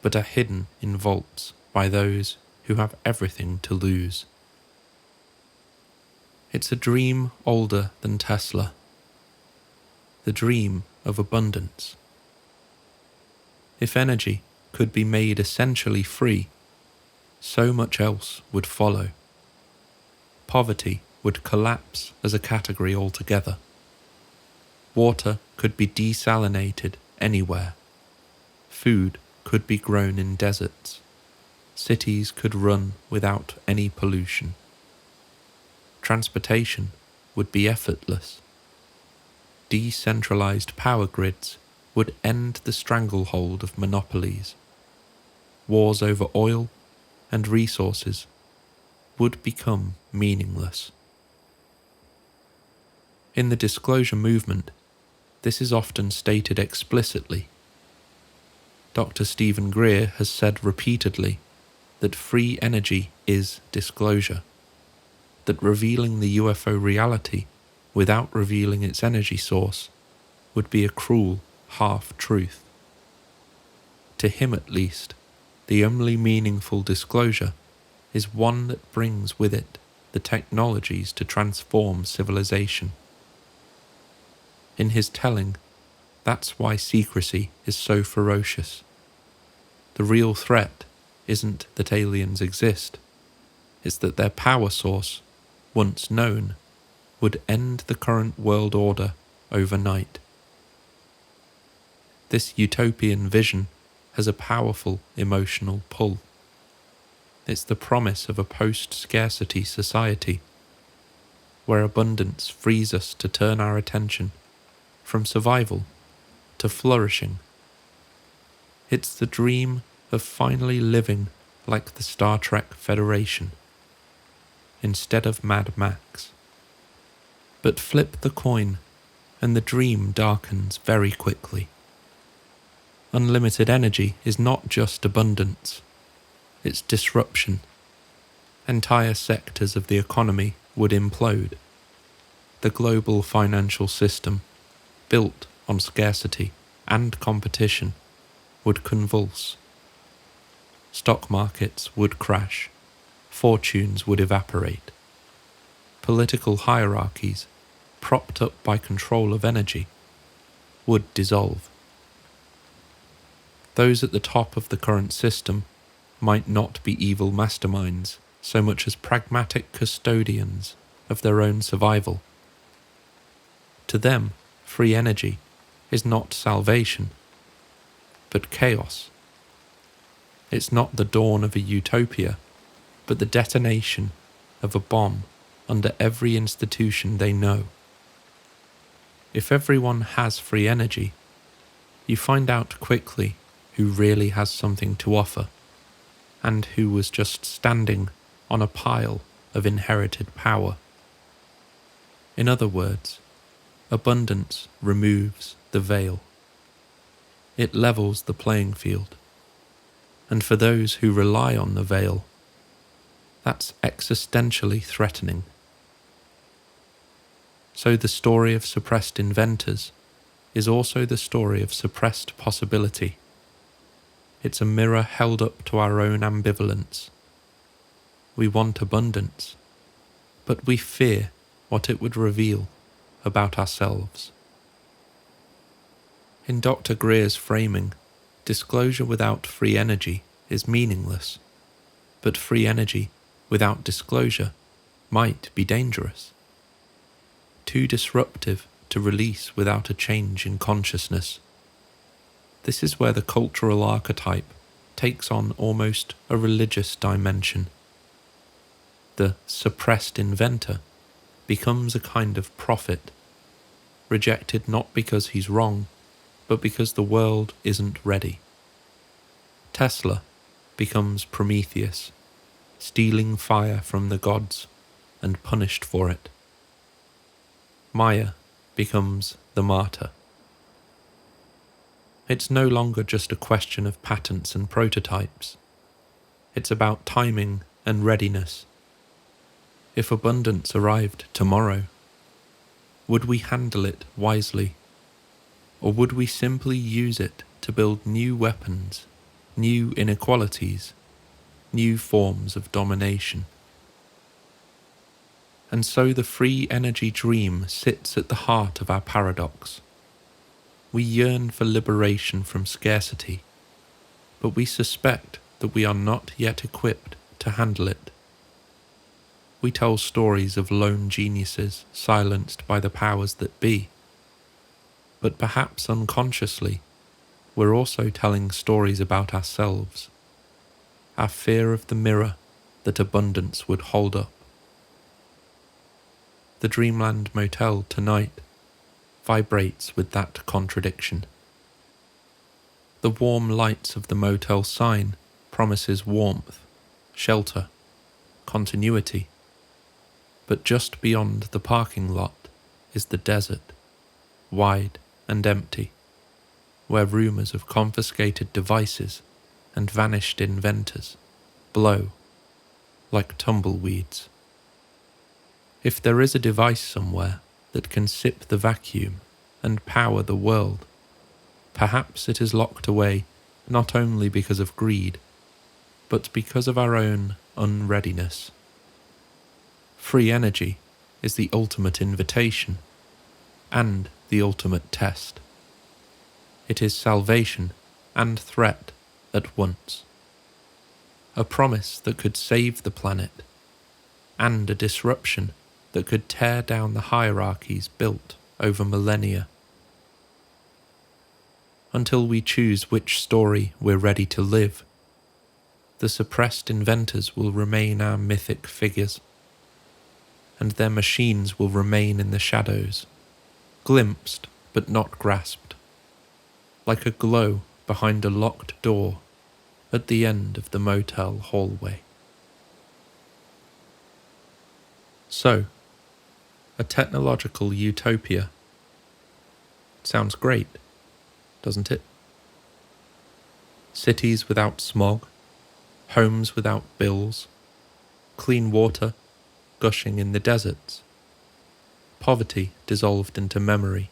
but are hidden in vaults by those who have everything to lose. It's a dream older than Tesla, the dream of abundance. If energy could be made essentially free, so much else would follow. Poverty would collapse as a category altogether. Water could be desalinated anywhere. Food could be grown in deserts. Cities could run without any pollution. Transportation would be effortless. Decentralized power grids would end the stranglehold of monopolies. Wars over oil and resources would become meaningless. In the disclosure movement, this is often stated explicitly. Dr. Stephen Greer has said repeatedly that free energy is disclosure, that revealing the UFO reality without revealing its energy source would be a cruel half-truth. To him at least, the only meaningful disclosure is one that brings with it the technologies to transform civilization. In his telling, that's why secrecy is so ferocious. The real threat isn't that aliens exist, it's that their power source, once known, would end the current world order overnight. This utopian vision has a powerful emotional pull. It's the promise of a post-scarcity society, where abundance frees us to turn our attention from survival to flourishing. It's the dream of finally living like the Star Trek Federation, instead of Mad Max. But flip the coin, and the dream darkens very quickly. Unlimited energy is not just abundance, it's disruption. Entire sectors of the economy would implode. The global financial system, built on scarcity and competition, would convulse. Stock markets would crash, fortunes would evaporate. Political hierarchies, propped up by control of energy, would dissolve. Those at the top of the current system might not be evil masterminds so much as pragmatic custodians of their own survival. To them, free energy is not salvation, but chaos. It's not the dawn of a utopia, but the detonation of a bomb under every institution they know. If everyone has free energy, you find out quickly who really has something to offer, and who was just standing on a pile of inherited power. In other words, abundance removes the veil. It levels the playing field, and for those who rely on the veil, that's existentially threatening. So the story of suppressed inventors is also the story of suppressed possibility. It's a mirror held up to our own ambivalence. We want abundance, but we fear what it would reveal about ourselves. In Dr. Greer's framing, disclosure without free energy is meaningless, but free energy without disclosure might be dangerous. Too disruptive to release without a change in consciousness. This is where the cultural archetype takes on almost a religious dimension. The suppressed inventor becomes a kind of prophet, rejected not because he's wrong, but because the world isn't ready. Tesla becomes Prometheus, stealing fire from the gods and punished for it. Maya becomes the martyr. It's no longer just a question of patents and prototypes. It's about timing and readiness. If abundance arrived tomorrow, would we handle it wisely? Or would we simply use it to build new weapons, new inequalities, new forms of domination? And so the free energy dream sits at the heart of our paradox. We yearn for liberation from scarcity, but we suspect that we are not yet equipped to handle it. We tell stories of lone geniuses silenced by the powers that be, but perhaps unconsciously, we're also telling stories about ourselves, our fear of the mirror that abundance would hold up. The Dreamland Motel tonight vibrates with that contradiction. The warm lights of the motel sign promises warmth, shelter, continuity, but just beyond the parking lot is the desert, wide and empty, where rumours of confiscated devices and vanished inventors blow like tumbleweeds. If there is a device somewhere that can sip the vacuum and power the world, perhaps it is locked away not only because of greed, but because of our own unreadiness. Free energy is the ultimate invitation, and the ultimate test. It is salvation and threat at once. A promise that could save the planet, and a disruption that could tear down the hierarchies built over millennia. Until we choose which story we're ready to live, the suppressed inventors will remain our mythic figures, and their machines will remain in the shadows, glimpsed but not grasped, like a glow behind a locked door at the end of the motel hallway. So, a technological utopia. Sounds great, doesn't it? Cities without smog, homes without bills, clean water gushing in the deserts, poverty dissolved into memory,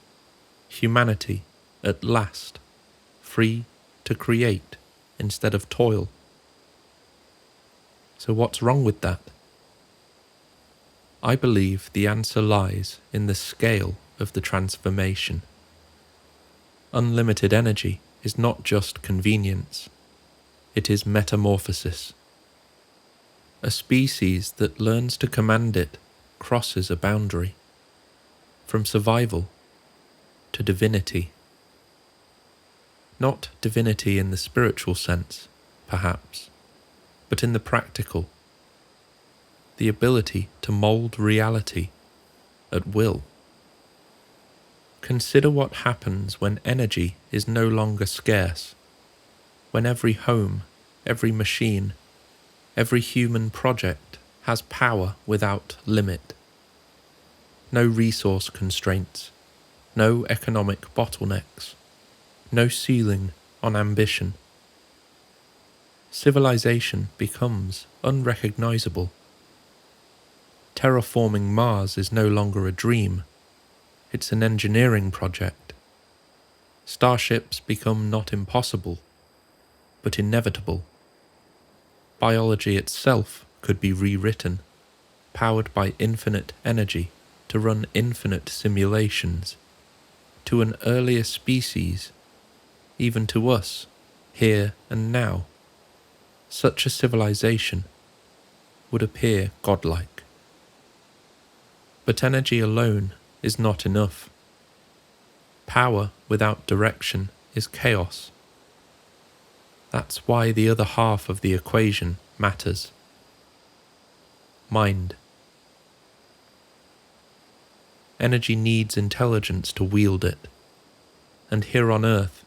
humanity at last free to create instead of toil. So what's wrong with that? I believe the answer lies in the scale of the transformation. Unlimited energy is not just convenience, it is metamorphosis. A species that learns to command it crosses a boundary, from survival to divinity. Not divinity in the spiritual sense, perhaps, but in the practical. The ability to mold reality at will. Consider what happens when energy is no longer scarce, when every home, every machine, every human project has power without limit. No resource constraints, no economic bottlenecks, no ceiling on ambition. Civilization becomes unrecognizable. Terraforming Mars is no longer a dream, it's an engineering project. Starships become not impossible, but inevitable. Biology itself could be rewritten, powered by infinite energy to run infinite simulations, to an earlier species, even to us, here and now. Such a civilization would appear godlike. But energy alone is not enough. Power without direction is chaos. That's why the other half of the equation matters. Mind. Energy needs intelligence to wield it, and here on Earth,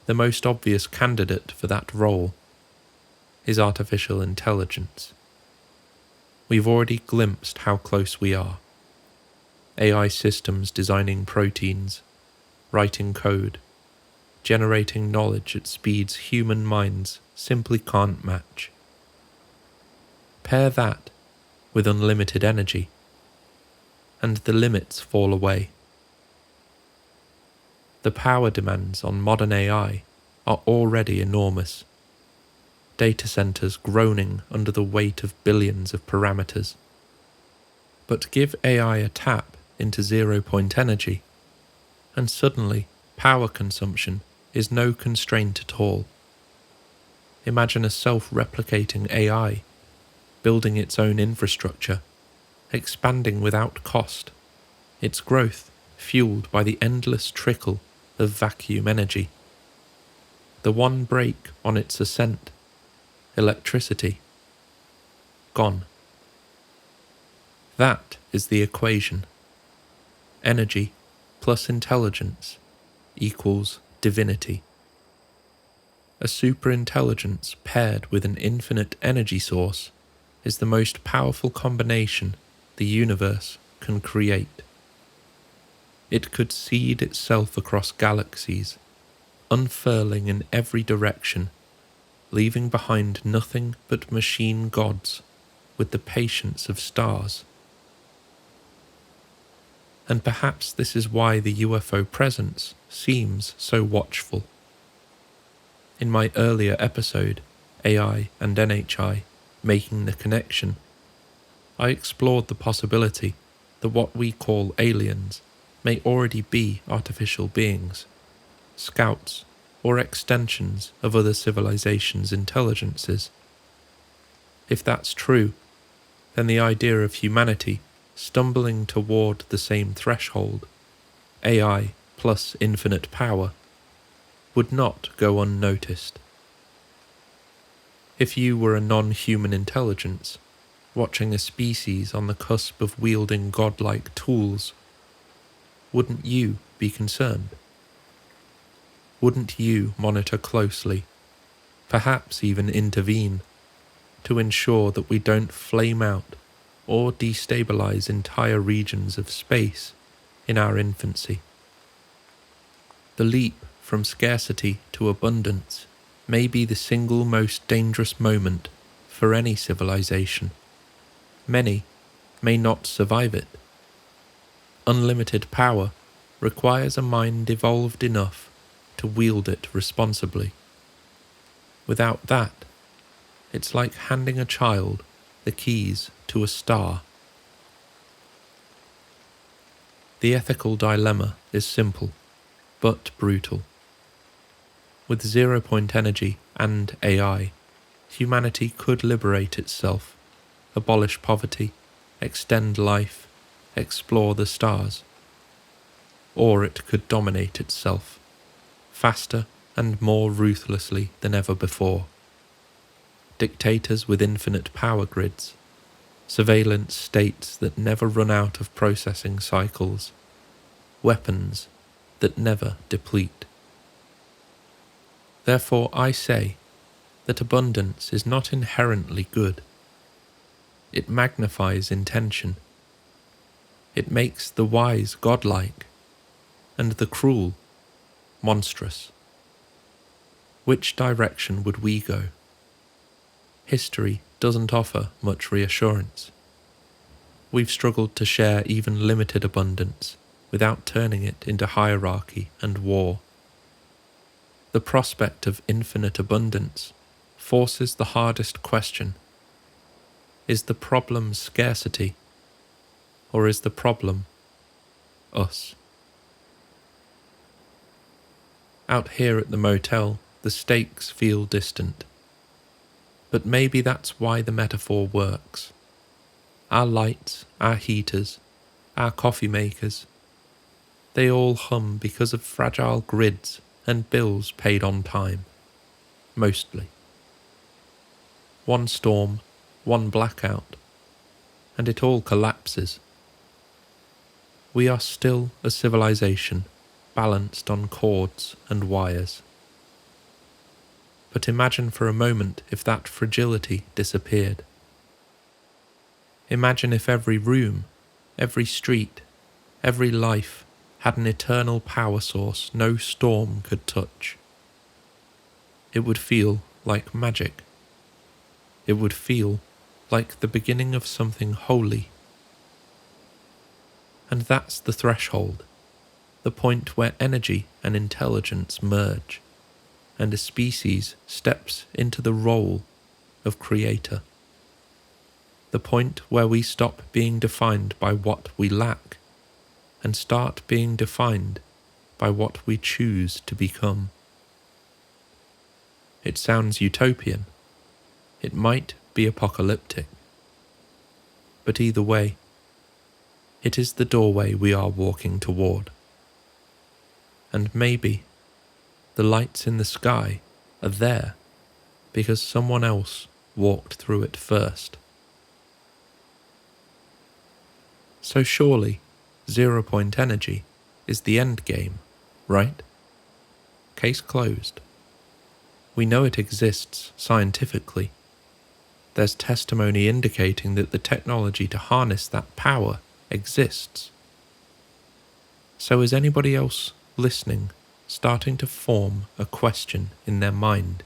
the most obvious candidate for that role is artificial intelligence. We've already glimpsed how close we are. AI systems designing proteins, writing code, generating knowledge at speeds human minds simply can't match. Pair that with unlimited energy, and the limits fall away. The power demands on modern AI are already enormous. Data centers groaning under the weight of billions of parameters. But give AI a tap into zero-point energy, and suddenly power consumption is no constraint at all. Imagine a self-replicating AI, building its own infrastructure, expanding without cost, its growth fueled by the endless trickle of vacuum energy. The one brake on its ascent, electricity, gone. That is the equation. Energy plus intelligence equals divinity. A superintelligence paired with an infinite energy source is the most powerful combination the universe can create. It could seed itself across galaxies, unfurling in every direction, leaving behind nothing but machine gods with the patience of stars. And perhaps this is why the UFO presence seems so watchful. In my earlier episode, AI and NHI, Making the Connection, I explored the possibility that what we call aliens may already be artificial beings, scouts or extensions of other civilizations' intelligences. If that's true, then the idea of humanity stumbling toward the same threshold, AI plus infinite power, would not go unnoticed. If you were a non-human intelligence, watching a species on the cusp of wielding godlike tools, wouldn't you be concerned? Wouldn't you monitor closely, perhaps even intervene, to ensure that we don't flame out or destabilize entire regions of space in our infancy? The leap from scarcity to abundance may be the single most dangerous moment for any civilization. Many may not survive it. Unlimited power requires a mind evolved enough to wield it responsibly. Without that, it's like handing a child the keys to a star. The ethical dilemma is simple, but brutal. With 0-point energy and AI, humanity could liberate itself, abolish poverty, extend life, explore the stars. Or it could dominate itself, faster and more ruthlessly than ever before. Dictators with infinite power grids, surveillance states that never run out of processing cycles, weapons that never deplete. Therefore I say that abundance is not inherently good. It magnifies intention. It makes the wise godlike, and the cruel monstrous. Which direction would we go? History doesn't offer much reassurance. We've struggled to share even limited abundance without turning it into hierarchy and war. The prospect of infinite abundance forces the hardest question. Is the problem scarcity, or is the problem us? Out here at the motel, the stakes feel distant. But maybe that's why the metaphor works. Our lights, our heaters, our coffee makers, they all hum because of fragile grids and bills paid on time. Mostly. One storm, one blackout, and it all collapses. We are still a civilization balanced on cords and wires. But imagine for a moment if that fragility disappeared. Imagine if every room, every street, every life had an eternal power source no storm could touch. It would feel like magic. It would feel like the beginning of something holy. And that's the threshold, the point where energy and intelligence merge, and a species steps into the role of creator. The point where we stop being defined by what we lack and start being defined by what we choose to become. It sounds utopian. It might be apocalyptic. But either way, it is the doorway we are walking toward. And maybe the lights in the sky are there because someone else walked through it first. So surely 0-point energy is the end game, right? Case closed. We know it exists scientifically. There's testimony indicating that the technology to harness that power exists. So is anybody else listening starting to form a question in their mind?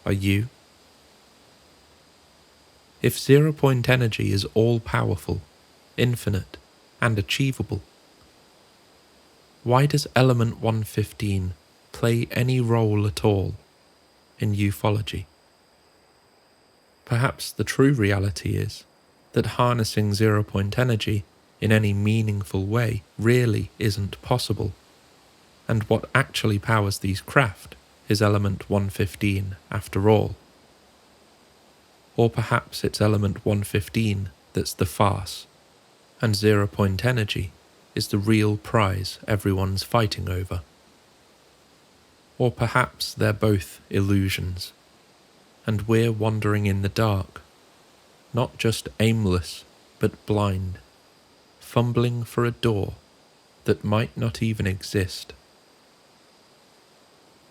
Are you? If 0-point energy is all-powerful, infinite, and achievable, why does element 115 play any role at all in ufology? Perhaps the true reality is that harnessing 0-point energy in any meaningful way really isn't possible, and what actually powers these craft is element 115 after all. Or perhaps it's element 115 that's the farce, and 0-point energy is the real prize everyone's fighting over. Or perhaps they're both illusions, and we're wandering in the dark, not just aimless but blind, fumbling for a door that might not even exist.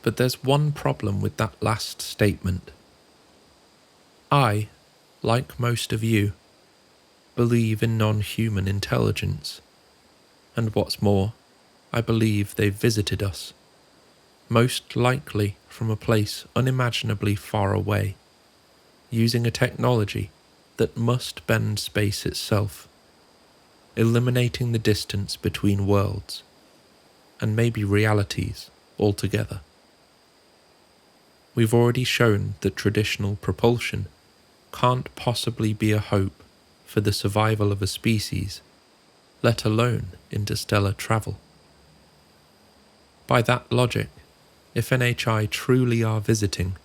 But there's one problem with that last statement. I, like most of you, believe in non-human intelligence, and what's more, I believe they've visited us, most likely from a place unimaginably far away, using a technology that must bend space itself, eliminating the distance between worlds, and maybe realities altogether. We've already shown that traditional propulsion can't possibly be a hope for the survival of a species, let alone interstellar travel. By that logic, if NHI truly are visiting,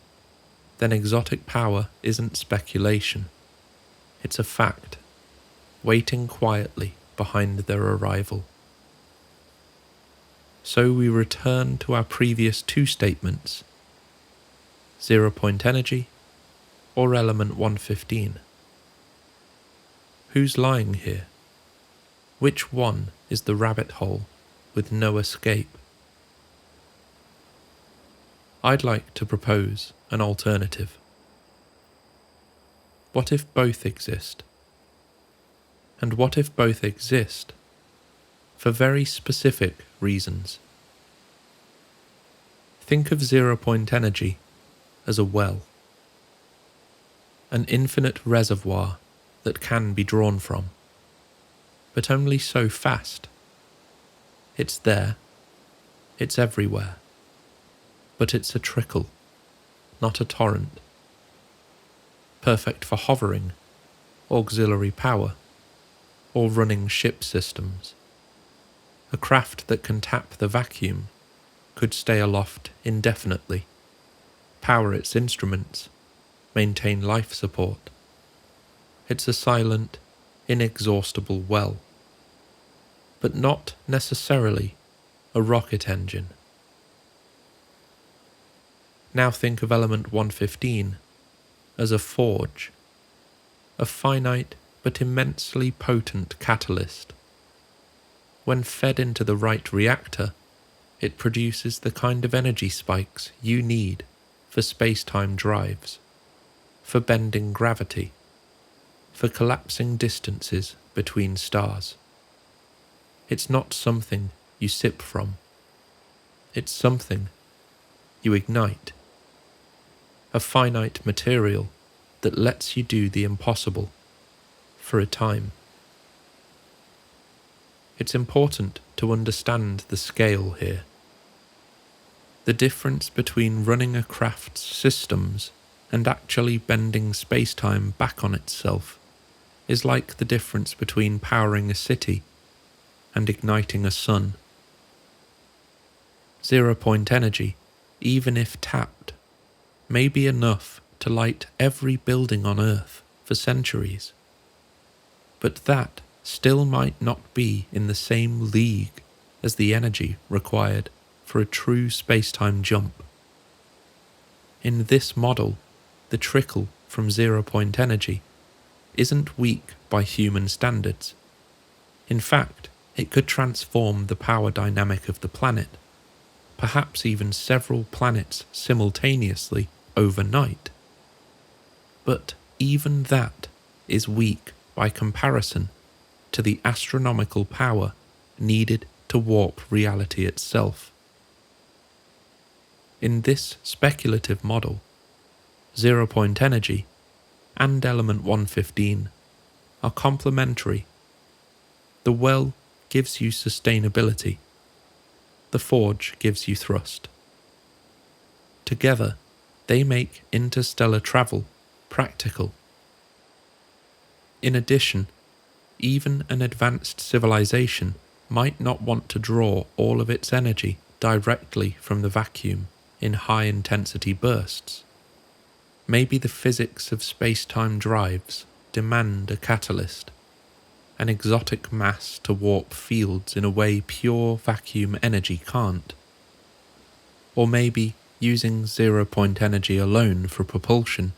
then exotic power isn't speculation. It's a fact, waiting quietly behind their arrival. So we return to our previous two statements: 0-point energy or element 115. Who's lying here? Which one is the rabbit hole with no escape? I'd like to propose an alternative. What if both exist? And what if both exist for very specific reasons? Think of 0-point energy as a well, an infinite reservoir that can be drawn from, but only so fast. It's there, it's everywhere, but it's a trickle, not a torrent. Perfect for hovering, auxiliary power, or running ship systems. A craft that can tap the vacuum could stay aloft indefinitely, power its instruments, maintain life support. It's a silent, inexhaustible well, but not necessarily a rocket engine. Now think of element 115 as a forge, a finite but immensely potent catalyst. When fed into the right reactor, it produces the kind of energy spikes you need for space-time drives, for bending gravity, for collapsing distances between stars. It's not something you sip from. It's something you ignite. A finite material that lets you do the impossible for a time. It's important to understand the scale here. The difference between running a craft's systems and actually bending space-time back on itself is like the difference between powering a city and igniting a sun. 0-point energy, even if tapped, may be enough to light every building on Earth for centuries. But that still might not be in the same league as the energy required for a true space-time jump. In this model, the trickle from 0-point energy isn't weak by human standards. In fact, it could transform the power dynamic of the planet, perhaps even several planets simultaneously overnight. But even that is weak by comparison to the astronomical power needed to warp reality itself. In this speculative model, 0-point energy and element 115 are complementary. The well gives you sustainability. The forge gives you thrust. Together, they make interstellar travel practical. In addition, even an advanced civilization might not want to draw all of its energy directly from the vacuum in high-intensity bursts. Maybe the physics of space-time drives demand a catalyst, an exotic mass to warp fields in a way pure vacuum energy can't. Or maybe using zero-point energy alone for propulsion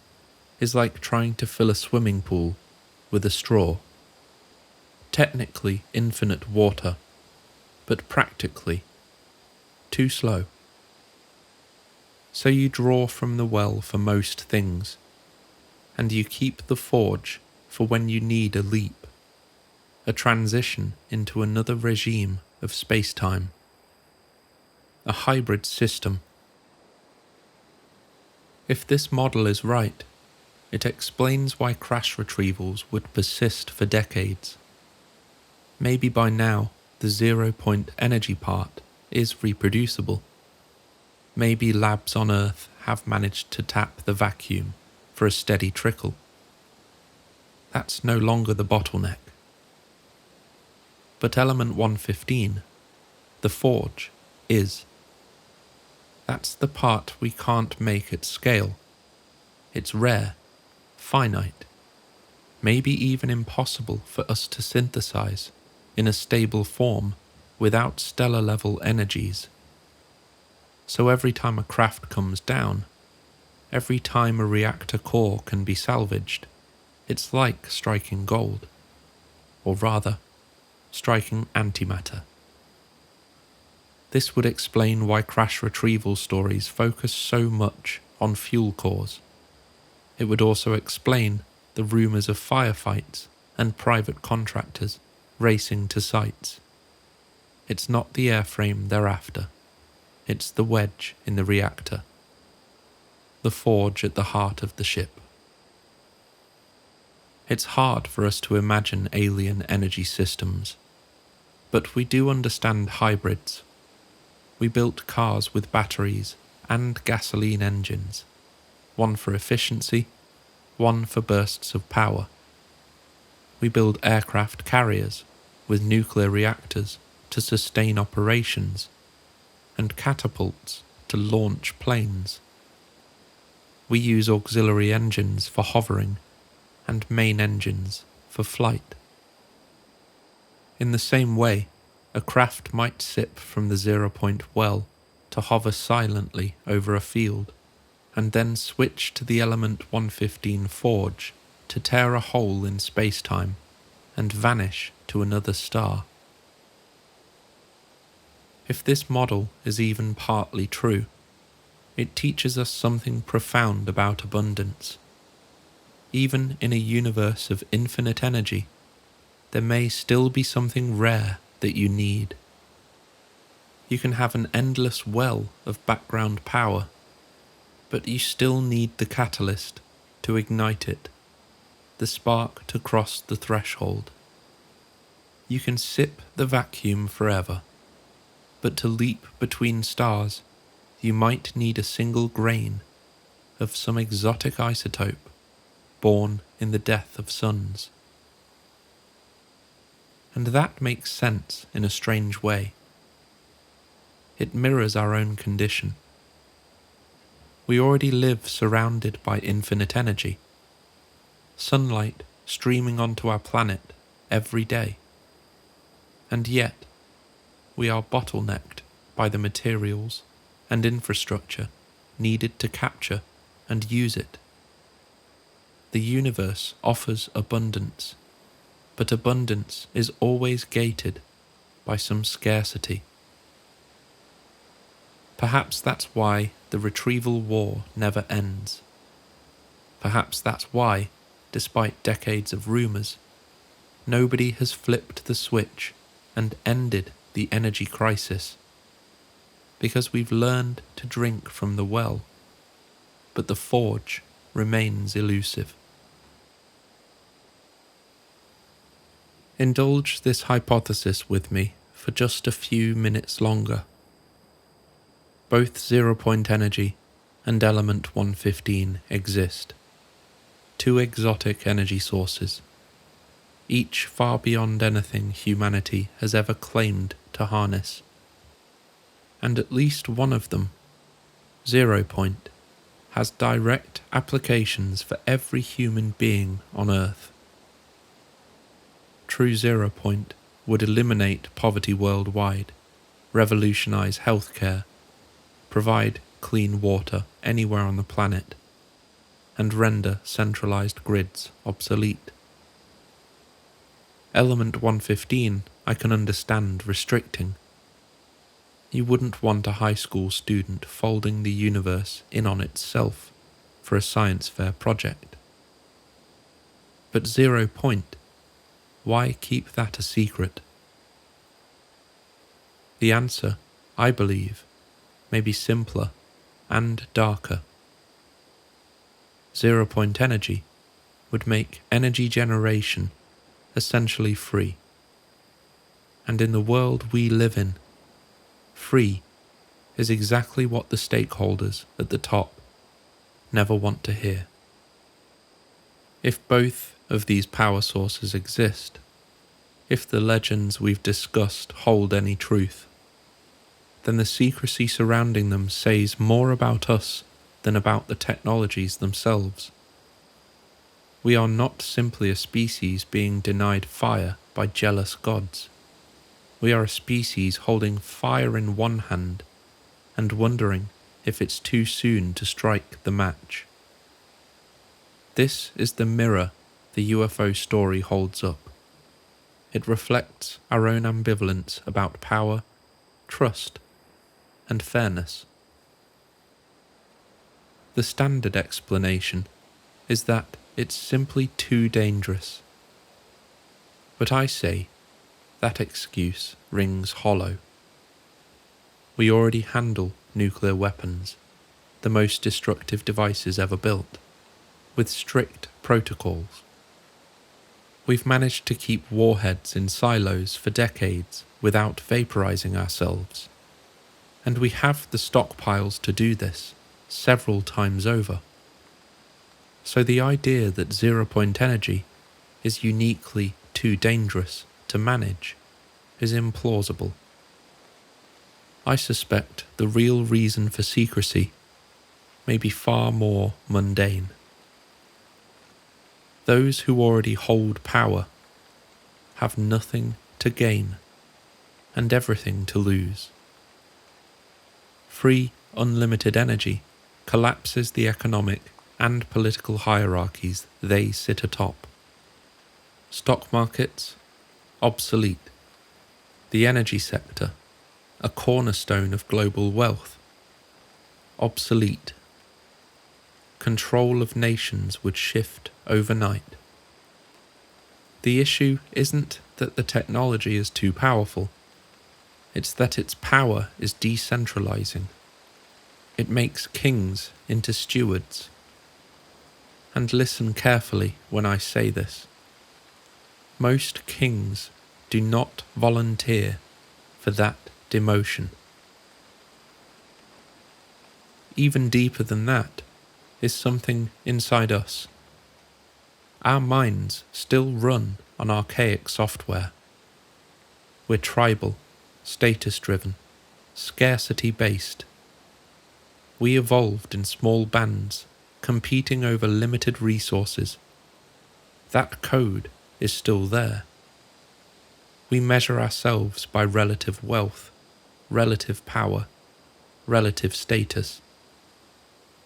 is like trying to fill a swimming pool with a straw. Technically infinite water, but practically too slow. So you draw from the well for most things, and you keep the forge for when you need a leap, a transition into another regime of space-time, a hybrid system. If this model is right, it explains why crash retrievals would persist for decades. Maybe by now the zero-point energy part is reproducible. Maybe labs on Earth have managed to tap the vacuum for a steady trickle. That's no longer the bottleneck. But element 115, the forge, is. That's the part we can't make at scale. It's rare, finite, maybe even impossible for us to synthesize in a stable form without stellar-level energies. So every time a craft comes down, every time a reactor core can be salvaged, it's like striking gold, or rather, striking antimatter. This would explain why crash retrieval stories focus so much on fuel cores. It would also explain the rumours of firefights and private contractors racing to sites. It's not the airframe they're after. It's the wedge in the reactor, the forge at the heart of the ship. It's hard for us to imagine alien energy systems, but we do understand hybrids. We built cars with batteries and gasoline engines, one for efficiency, one for bursts of power. We build aircraft carriers with nuclear reactors to sustain operations, and catapults to launch planes. We use auxiliary engines for hovering and main engines for flight. In the same way, a craft might sip from the zero-point well to hover silently over a field, and then switch to the element 115 forge to tear a hole in space-time and vanish to another star. If this model is even partly true, it teaches us something profound about abundance. Even in a universe of infinite energy, there may still be something rare that you need. You can have an endless well of background power, but you still need the catalyst to ignite it, the spark to cross the threshold. You can sip the vacuum forever, but to leap between stars, you might need a single grain of some exotic isotope born in the death of suns. And that makes sense in a strange way. It mirrors our own condition. We already live surrounded by infinite energy, sunlight streaming onto our planet every day. And yet, we are bottlenecked by the materials and infrastructure needed to capture and use it. The universe offers abundance, but abundance is always gated by some scarcity. Perhaps that's why the retrieval war never ends. Perhaps that's why, despite decades of rumours, nobody has flipped the switch and ended the energy crisis. Because we've learned to drink from the well, but the forge remains elusive. Indulge this hypothesis with me for just a few minutes longer. Both zero-point energy and element 115 exist. Two exotic energy sources. each far beyond anything humanity has ever claimed to harness. And at least one of them, 0 Point, has direct applications for every human being on Earth. True 0 Point would eliminate poverty worldwide, revolutionize healthcare, provide clean water anywhere on the planet, and render centralized grids obsolete. Element 115 I can understand restricting. You wouldn't want a high school student folding the universe in on itself for a science fair project. But 0 Point, why keep that a secret? The answer, I believe, may be simpler and darker. 0 Point energy would make energy generation essentially free. And in the world we live in, free is exactly what the stakeholders at the top never want to hear. If both of these power sources exist, if the legends we've discussed hold any truth, then the secrecy surrounding them says more about us than about the technologies themselves. We are not simply a species being denied fire by jealous gods. We are a species holding fire in one hand and wondering if it's too soon to strike the match. This is the mirror the UFO story holds up. It reflects our own ambivalence about power, trust, and fairness. The standard explanation is that it's simply too dangerous. But I say that excuse rings hollow. We already handle nuclear weapons, the most destructive devices ever built, with strict protocols. We've managed to keep warheads in silos for decades without vaporizing ourselves, and we have the stockpiles to do this several times over. So the idea that 0 Point energy is uniquely too dangerous to manage is implausible. I suspect the real reason for secrecy may be far more mundane. Those who already hold power have nothing to gain and everything to lose. Free, unlimited energy collapses the economic and political hierarchies they sit atop. Stock markets, obsolete. The energy sector, a cornerstone of global wealth, obsolete. Control of nations would shift overnight. The issue isn't that the technology is too powerful, it's that its power is decentralizing. It makes kings into stewards. And listen carefully when I say this. Most kings do not volunteer for that demotion. Even deeper than that is something inside us. Our minds still run on archaic software. We're tribal, status-driven, scarcity-based. We evolved in small bands, competing over limited resources. That code is still there. We measure ourselves by relative wealth, relative power, relative status.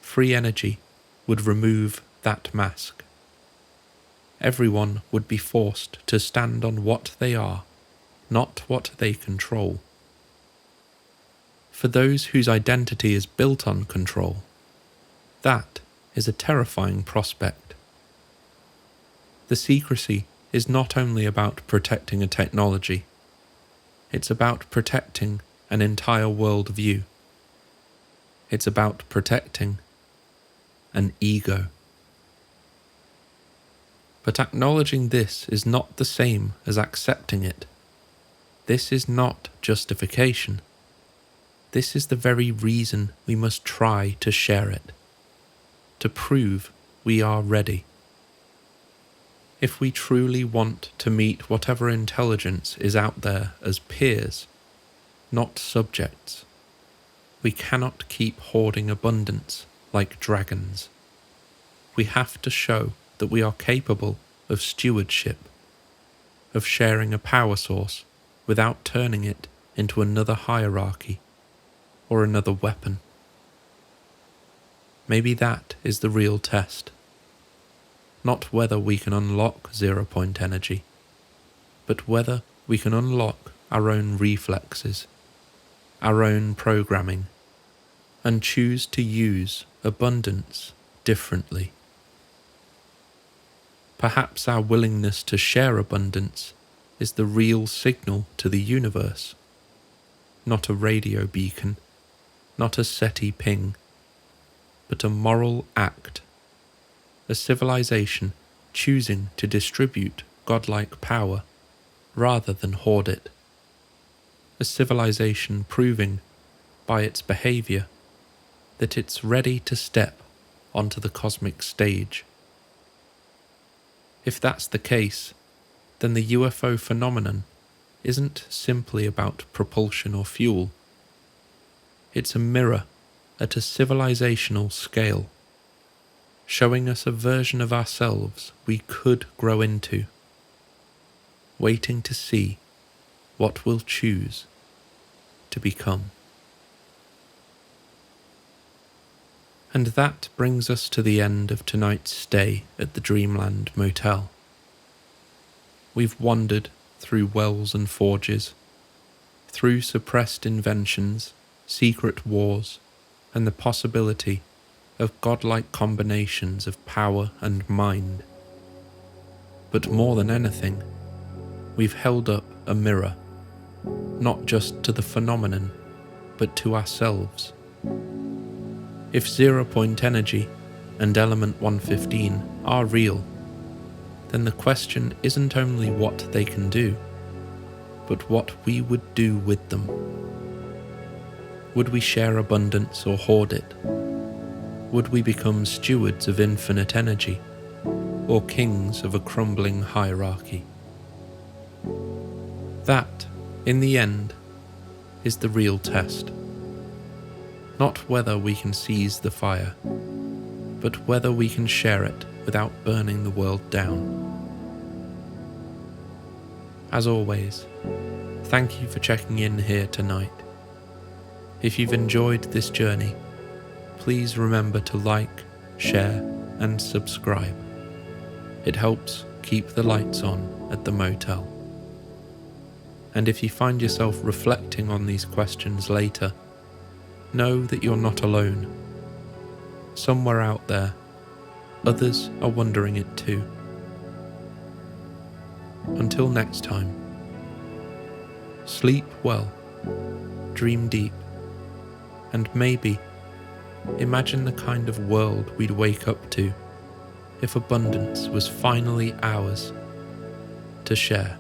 Free energy would remove that mask. Everyone would be forced to stand on what they are, not what they control. For those whose identity is built on control, that is a terrifying prospect. The secrecy is not only about protecting a technology, it's about protecting an entire world view. It's about protecting an ego. But acknowledging this is not the same as accepting it. This is not justification. This is the very reason we must try to share it, to prove we are ready. If we truly want to meet whatever intelligence is out there as peers, not subjects, we cannot keep hoarding abundance like dragons. We have to show that we are capable of stewardship, of sharing a power source without turning it into another hierarchy or another weapon. Maybe that is the real test. Not whether we can unlock 0-point energy, but whether we can unlock our own reflexes, our own programming, and choose to use abundance differently. Perhaps our willingness to share abundance is the real signal to the universe, not a radio beacon, not a SETI ping, but a moral act, a civilization choosing to distribute godlike power rather than hoard it, a civilization proving by its behavior that it's ready to step onto the cosmic stage. If that's the case, then the UFO phenomenon isn't simply about propulsion or fuel. It's a mirror at a civilizational scale, showing us a version of ourselves we could grow into, waiting to see what we'll choose to become. And that brings us to the end of tonight's stay at the Dreamland Motel. We've wandered through wells and forges, through suppressed inventions, secret wars, and the possibility of godlike combinations of power and mind. But more than anything, we've held up a mirror, not just to the phenomenon, but to ourselves. If 0-point energy and element 115 are real, then the question isn't only what they can do, but what we would do with them. Would we share abundance or hoard it? Would we become stewards of infinite energy, or kings of a crumbling hierarchy? That, in the end, is the real test. Not whether we can seize the fire, but whether we can share it without burning the world down. As always, thank you for checking in here tonight. If you've enjoyed this journey, please remember to like, share, and subscribe. It helps keep the lights on at the motel. And if you find yourself reflecting on these questions later, know that you're not alone. Somewhere out there, others are wondering it too. Until next time, sleep well, dream deep, and maybe imagine the kind of world we'd wake up to if abundance was finally ours to share.